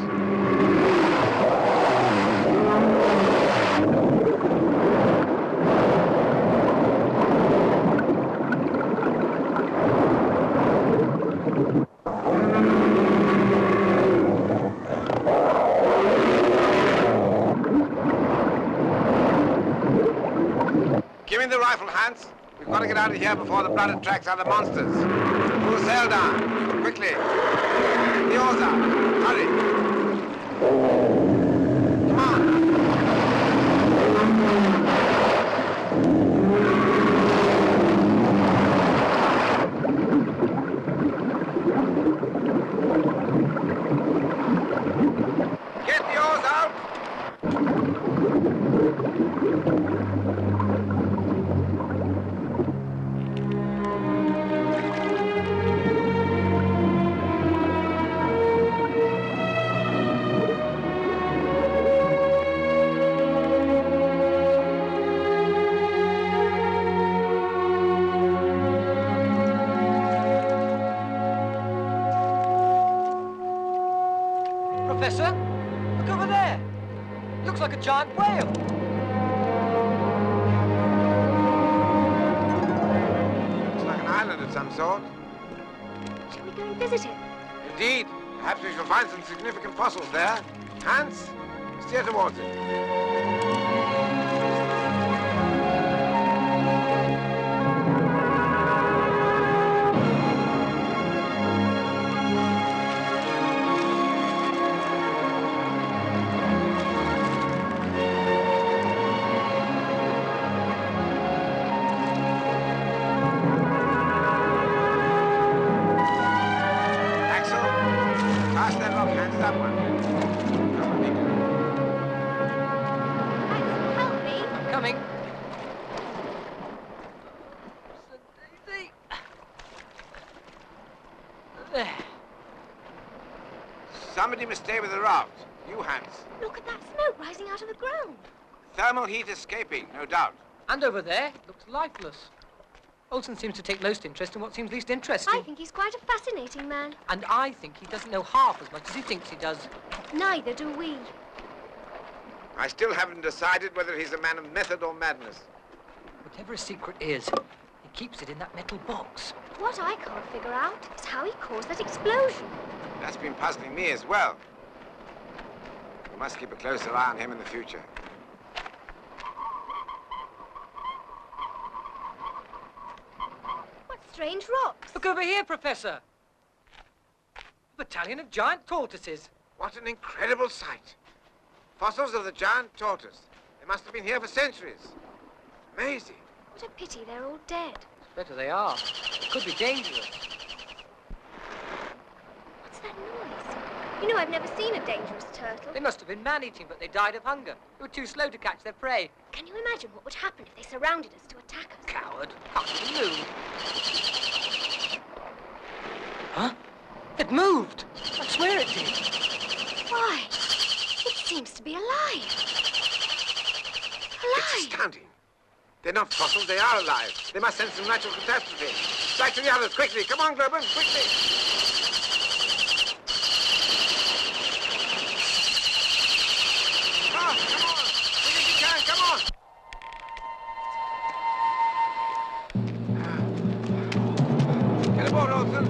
Give me the rifle, Hans. We've got to get out of here before the blood attracts other monsters. Pull the sail down. Quickly. Get the oars out. Hurry. Come on. Get the oars out. Professor, look over there. Looks like a giant whale. Looks like an island of some sort. Shall we go and visit it? Indeed. Perhaps we shall find some significant fossils there. Hans, steer towards it. Axel, look, Hans, that one. Come on, Nico. Help me. I'm coming. There. Somebody must stay with the raft. You, Hans. Look at that smoke rising out of the ground. Thermal heat escaping, no doubt. And over there, it looks lifeless. Olsen seems to take most interest in what seems least interesting. I think he's quite a fascinating man. And I think he doesn't know half as much as he thinks he does. Neither do we. I still haven't decided whether he's a man of method or madness. Whatever his secret is, he keeps it in that metal box. What I can't figure out is how he caused that explosion. That's been puzzling me as well. We must keep a closer eye on him in the future. What strange rocks. Look over here, Professor. A battalion of giant tortoises. What an incredible sight. Fossils of the giant tortoise. They must have been here for centuries. Amazing. What a pity they're all dead. It's better they are. It could be dangerous. What's that noise? You know, I've never seen a dangerous turtle. They must have been man-eating, but they died of hunger. They were too slow to catch their prey. Can you imagine what would happen if they surrounded us to attack us? Coward. Can't even move. Huh? It moved. I swear it did. Why? It seems to be alive. It's Alive. astounding. They're not fossils, they are alive. They must sense some natural catastrophe. Back to the others, quickly. Come on, Globen, quickly. Come on. Quick as you can, come on. Get aboard, Olsen.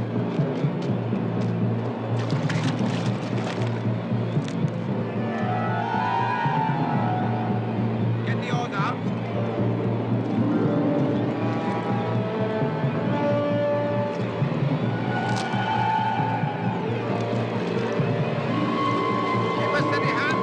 Get the oars out. Keep a steady hand.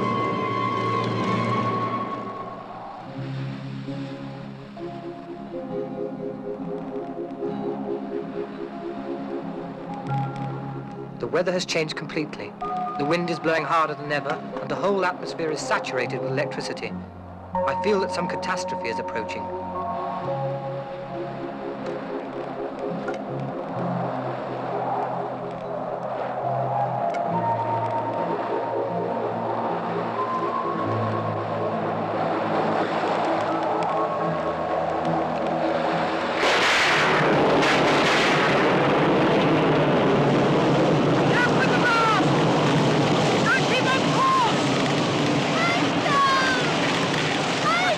The weather has changed completely. The wind is blowing harder than ever, and the whole atmosphere is saturated with electricity. I feel that some catastrophe is approaching.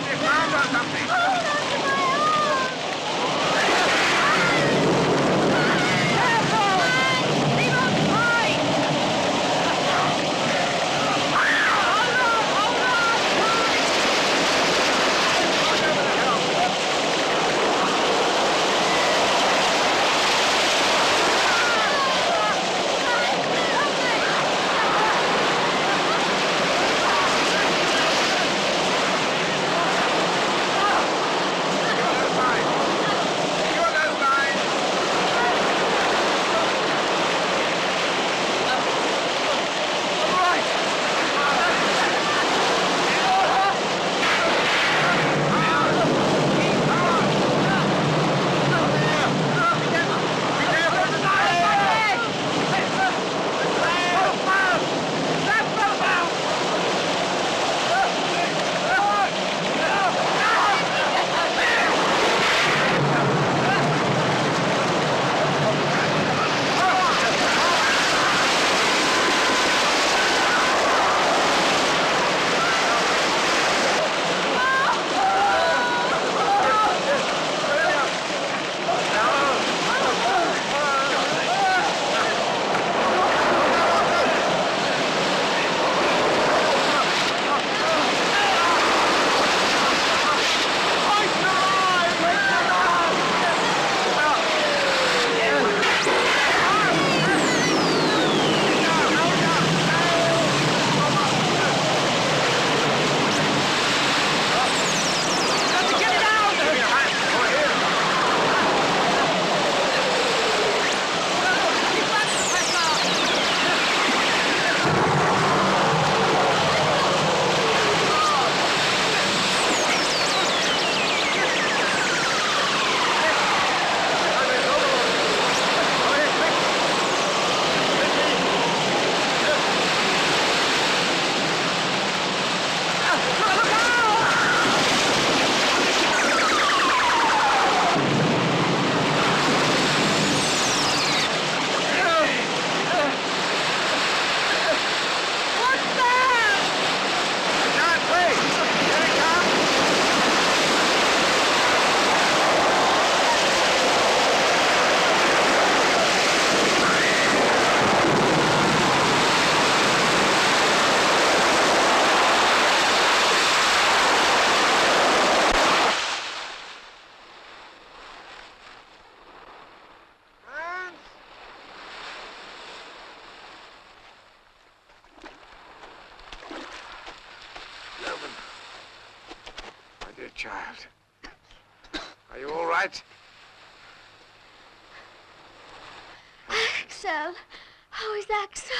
They found or something. child. Are you all right? Axel. How is Axel?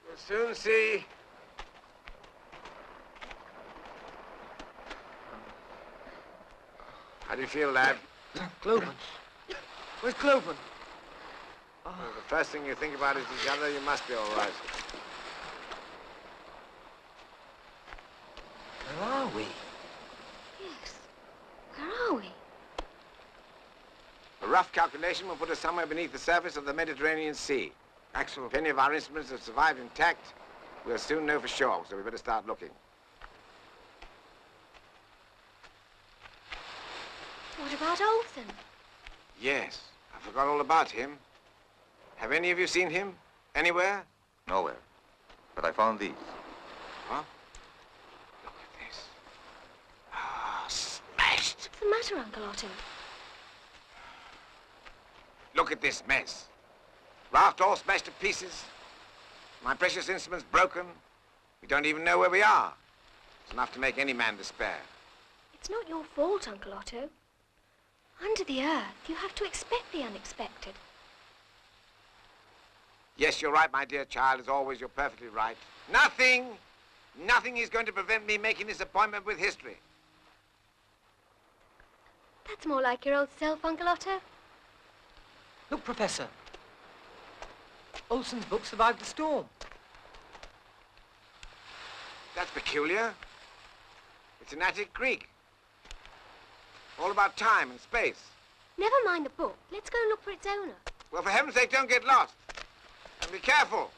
We'll soon see. How do you feel, lad? Cloven. Where's Cloven? Well, the first thing you think about is each other. You must be all right. Where are we? Yes. Where are we? A rough calculation will put us somewhere beneath the surface of the Mediterranean Sea. Axel, if any of our instruments have survived intact, we'll soon know for sure, so we better start looking. What about Olsen? Yes, I forgot all about him. Have any of you seen him? Anywhere? Nowhere. But I found these. Huh? Look at this. Ah, smashed. What's the matter, Uncle Otto? Look at this mess. Raft all smashed to pieces. My precious instruments broken. We don't even know where we are. It's enough to make any man despair. It's not your fault, Uncle Otto. Under the earth, you have to expect the unexpected. Yes, you're right, my dear child. As always, you're perfectly right. Nothing is going to prevent me making this appointment with history. That's more like your old self, Uncle Otto. Look, Professor. Olsen's book survived the storm. That's peculiar. It's an Attic Greek. All about time and space. Never mind the book. Let's go and look for its owner. Well, for heaven's sake, don't get lost. And be careful.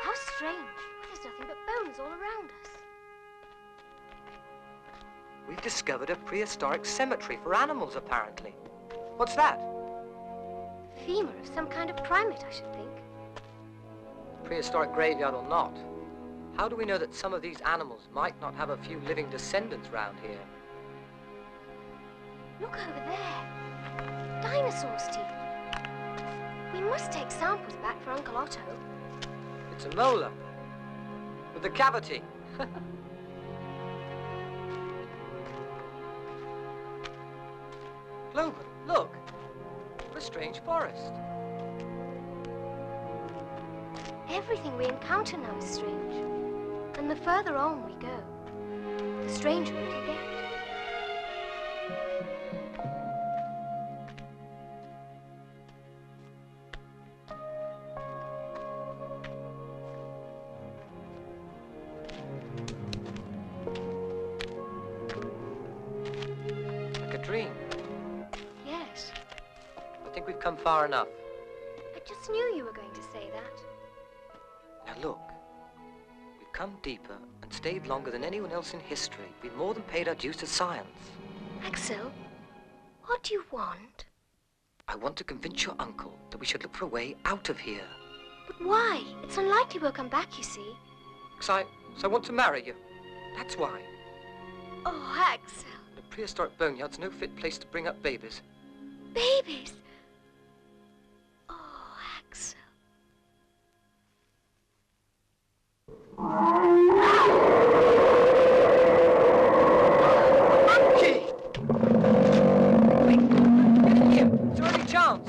How strange. There's nothing but bones all around us. We've discovered a prehistoric cemetery for animals, apparently. What's that? Femur of some kind of primate, I should think. Prehistoric graveyard or not, how do we know that some of these animals might not have a few living descendants round here? Look over there. Dinosaur's teeth. We must take samples back for Uncle Otto. It's a molar with a cavity. Cloven, look. What a strange forest. Everything we encounter now is strange. And the further on we go, the stranger it will get. Like a dream. Yes. I think we've come far enough. I just knew you were going to say that. Now look, we've come deeper and stayed longer than anyone else in history. We've more than paid our dues to science. Axel, what do you want? I want to convince your uncle that we should look for a way out of here. But why? It's unlikely we'll come back, you see. Because I want to marry you. That's why. Oh, Axel. The prehistoric boneyard's no fit place to bring up babies. Babies. Oh, Axel. Monkey! Quick, get in here. It's our only chance.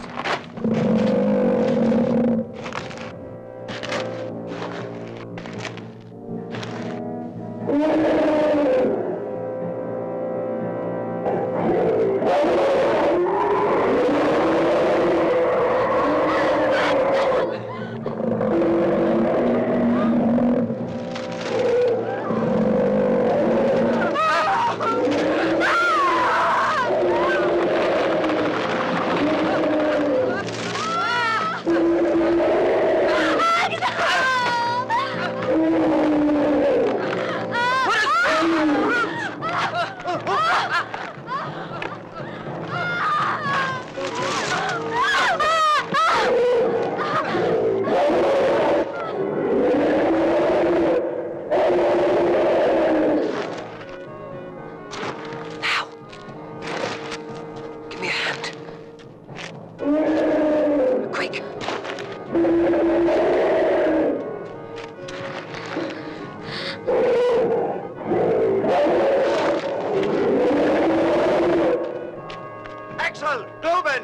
Axel! Ruben!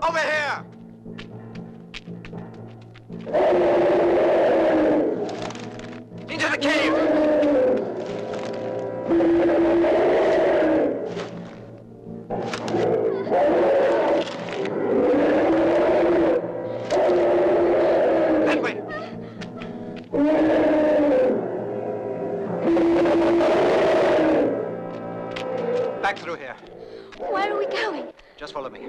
Over here! Into the cave! That way! Back through here. Where are we going? Just follow me.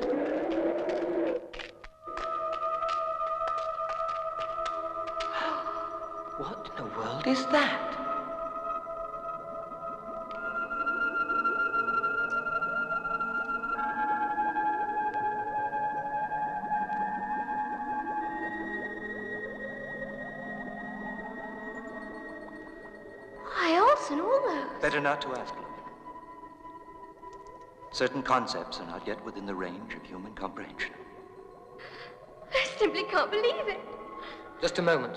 What in the world is that? Why, Olsen, all those. Better not to ask, love. Certain concepts are not yet within the range of human comprehension. I simply can't believe it. Just a moment.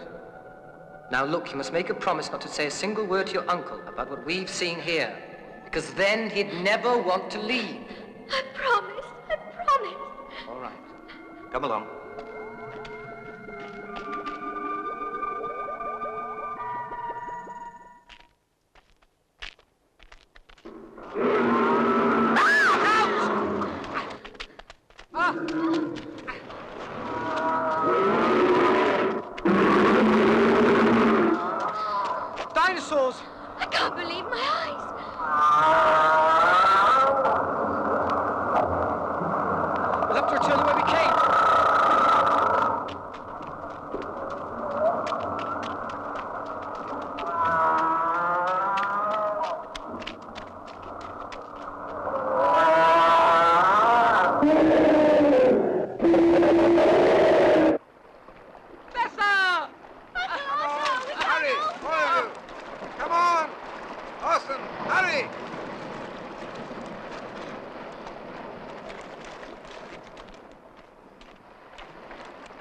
Now look, you must make a promise not to say a single word to your uncle about what we've seen here, because then he'd never want to leave. I promise. I promise. All right. Come along. Dinosaurs! I can't believe my eyes. We'll have to return the way we came. Hurry! All of you! Come on! Austin, hurry!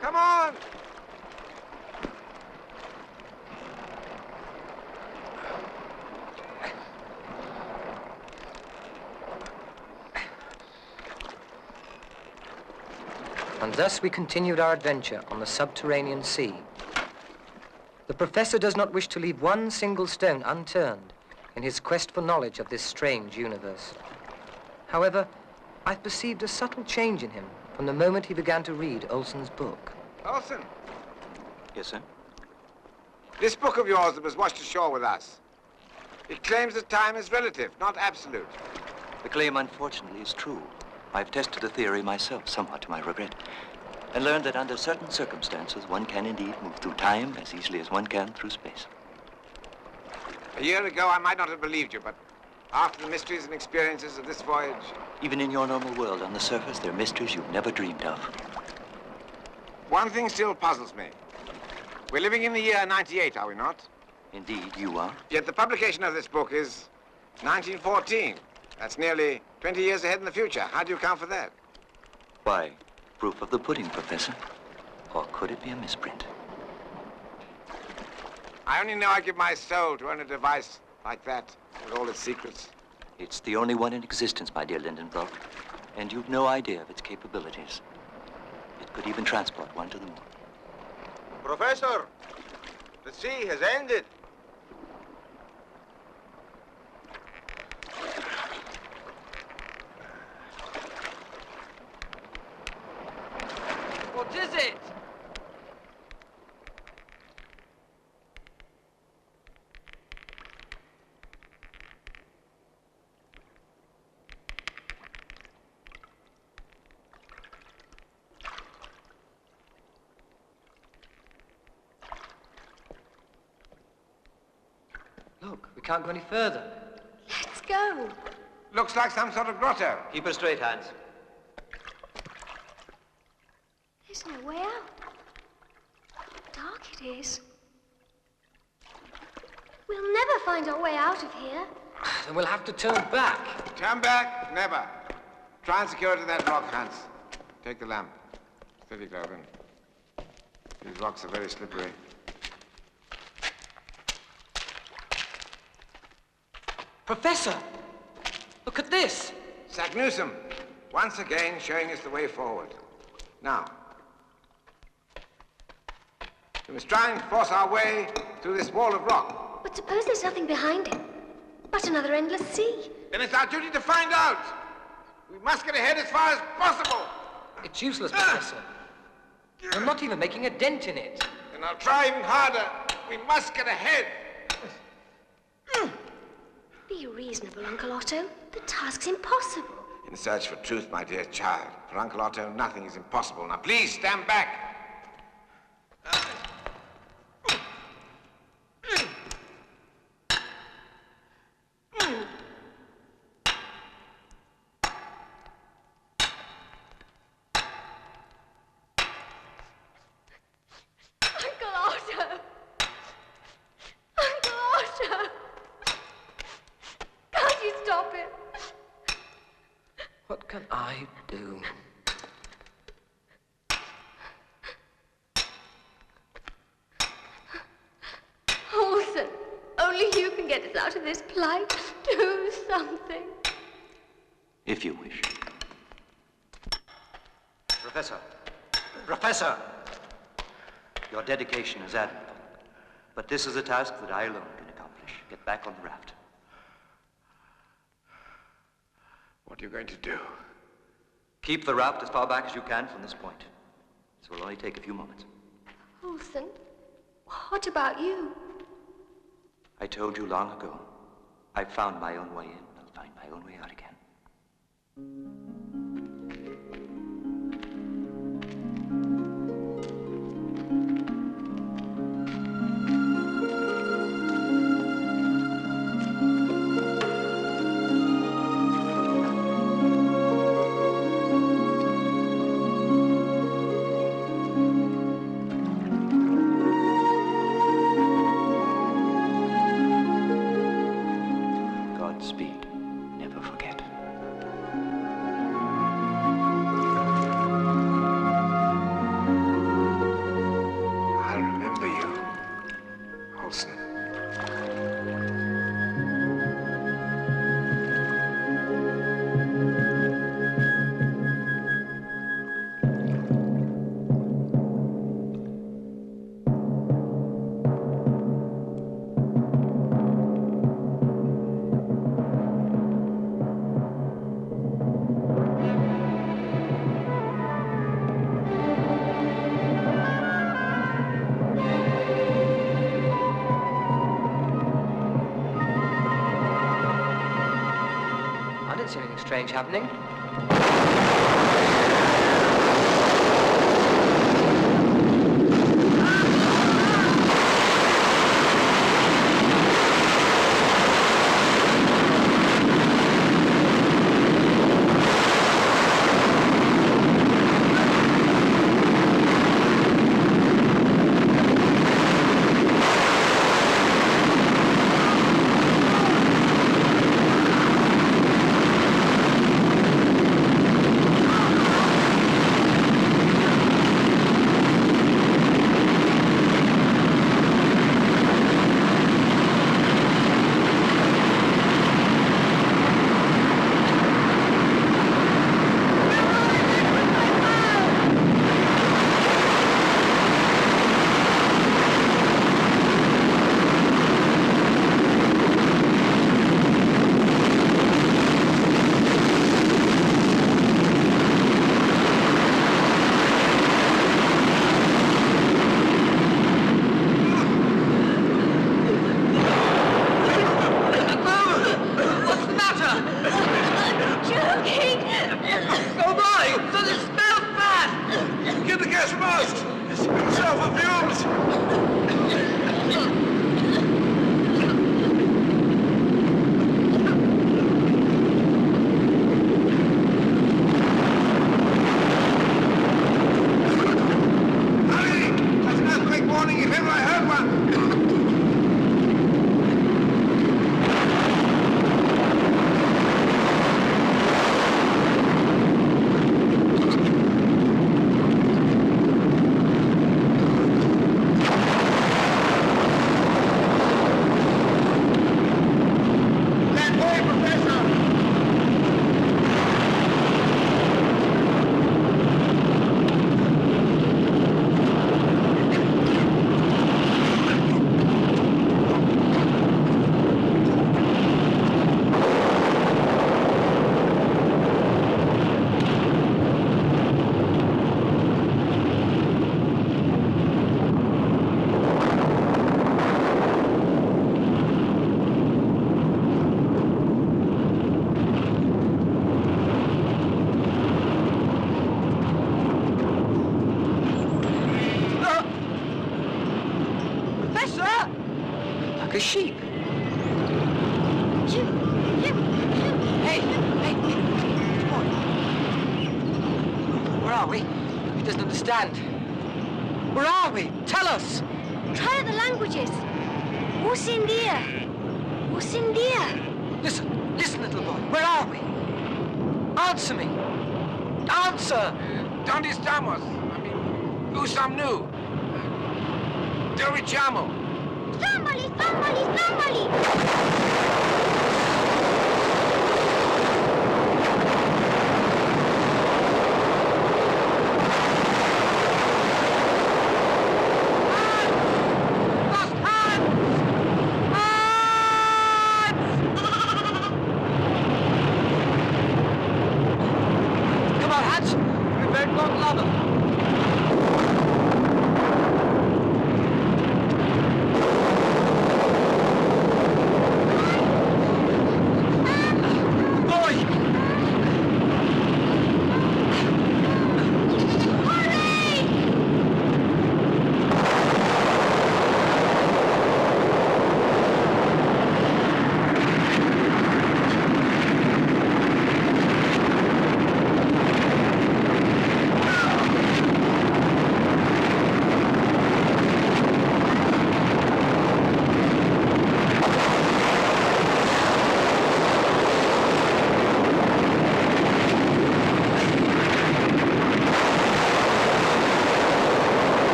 Come on! And thus we continued our adventure on the subterranean sea. The professor does not wish to leave one single stone unturned in his quest for knowledge of this strange universe. However, I've perceived a subtle change in him from the moment he began to read Olsen's book. Olsen, Yes, sir? this book of yours that was washed ashore with us, it claims that time is relative, not absolute. The claim, unfortunately, is true. I've tested the theory myself, somewhat to my regret, and learned that under certain circumstances, one can indeed move through time as easily as one can through space. A year ago, I might not have believed you, but after the mysteries and experiences of this voyage... Even in your normal world, on the surface, there are mysteries you've never dreamed of. One thing still puzzles me. We're living in the year 98, are we not? Indeed, you are. Yet the publication of this book is 1914. That's nearly 20 years ahead in the future. How do you account for that? Why, proof of the pudding, Professor. Or could it be a misprint? I only know I give my soul to own a device like that, with all its secrets. It's the only one in existence, my dear Lindenbrock, and you've no idea of its capabilities. It could even transport one to the moon. Professor, the sea has ended. What is it? Look, we can't go any further. Let's go. Looks like some sort of grotto. Keep her straight, Hans. There's no way out. How dark it is. We'll never find our way out of here. Then we'll have to turn back. Turn back? Never. Try and secure it to that rock, Hans. Take the lamp. Steady, Cloven. These rocks are very slippery. Professor! Look at this! Newsom, once again showing us the way forward. Now, we must try and force our way through this wall of rock. But suppose there's nothing behind it, but another endless sea. Then it's our duty to find out. We must get ahead as far as possible. It's useless, Professor. We're not even making a dent in it. Then I'll try even harder. We must get ahead. Be reasonable, Uncle Otto. The task's impossible. In search for truth, my dear child. For Uncle Otto, nothing is impossible. Now, please stand back. Uncle Otto! Uncle Otto! Can't you stop it? What can I do? Olsen, only you can get us out of this plight. Do something. If you wish. Professor. Professor! Your dedication is admirable. But this is a task that I alone can accomplish. Get back on the raft. What are you going to do? Keep the raft as far back as you can from this point. This will only take a few moments. Olsen, what about you? I told you long ago. I've found my own way in. I'll find my own way out again. Godspeed. Never forget. I'll remember you, Olsen. I didn't see anything strange happening. like a sheep. Shoot! Hey! Boy. Where are we? He doesn't understand. Where are we? Tell us! Try the languages. Who's in there? Who's in there? Listen, little boy. Where are we? Answer me. Answer! ¿Dónde estamos? Usam nu. Dove siamo? Somebody!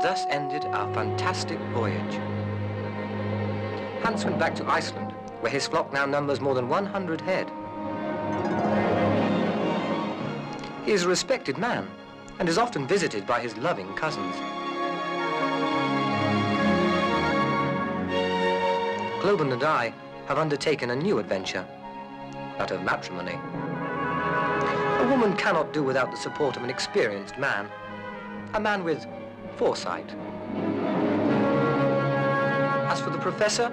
Thus ended our fantastic voyage. Hans went back to Iceland, where his flock now numbers more than 100 head. He is a respected man and is often visited by his loving cousins. Globen and I have undertaken a new adventure, that of matrimony. A woman cannot do without the support of an experienced man, a man with foresight. As for the professor,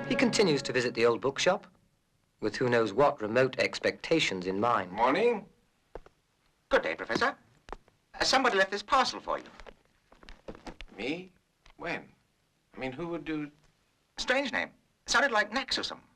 he continues to visit the old bookshop, with who knows what remote expectations in mind. Morning. Good day, Professor. Somebody left this parcel for you. Me? When? I mean, who would do... Strange name. Sounded like Nax or something.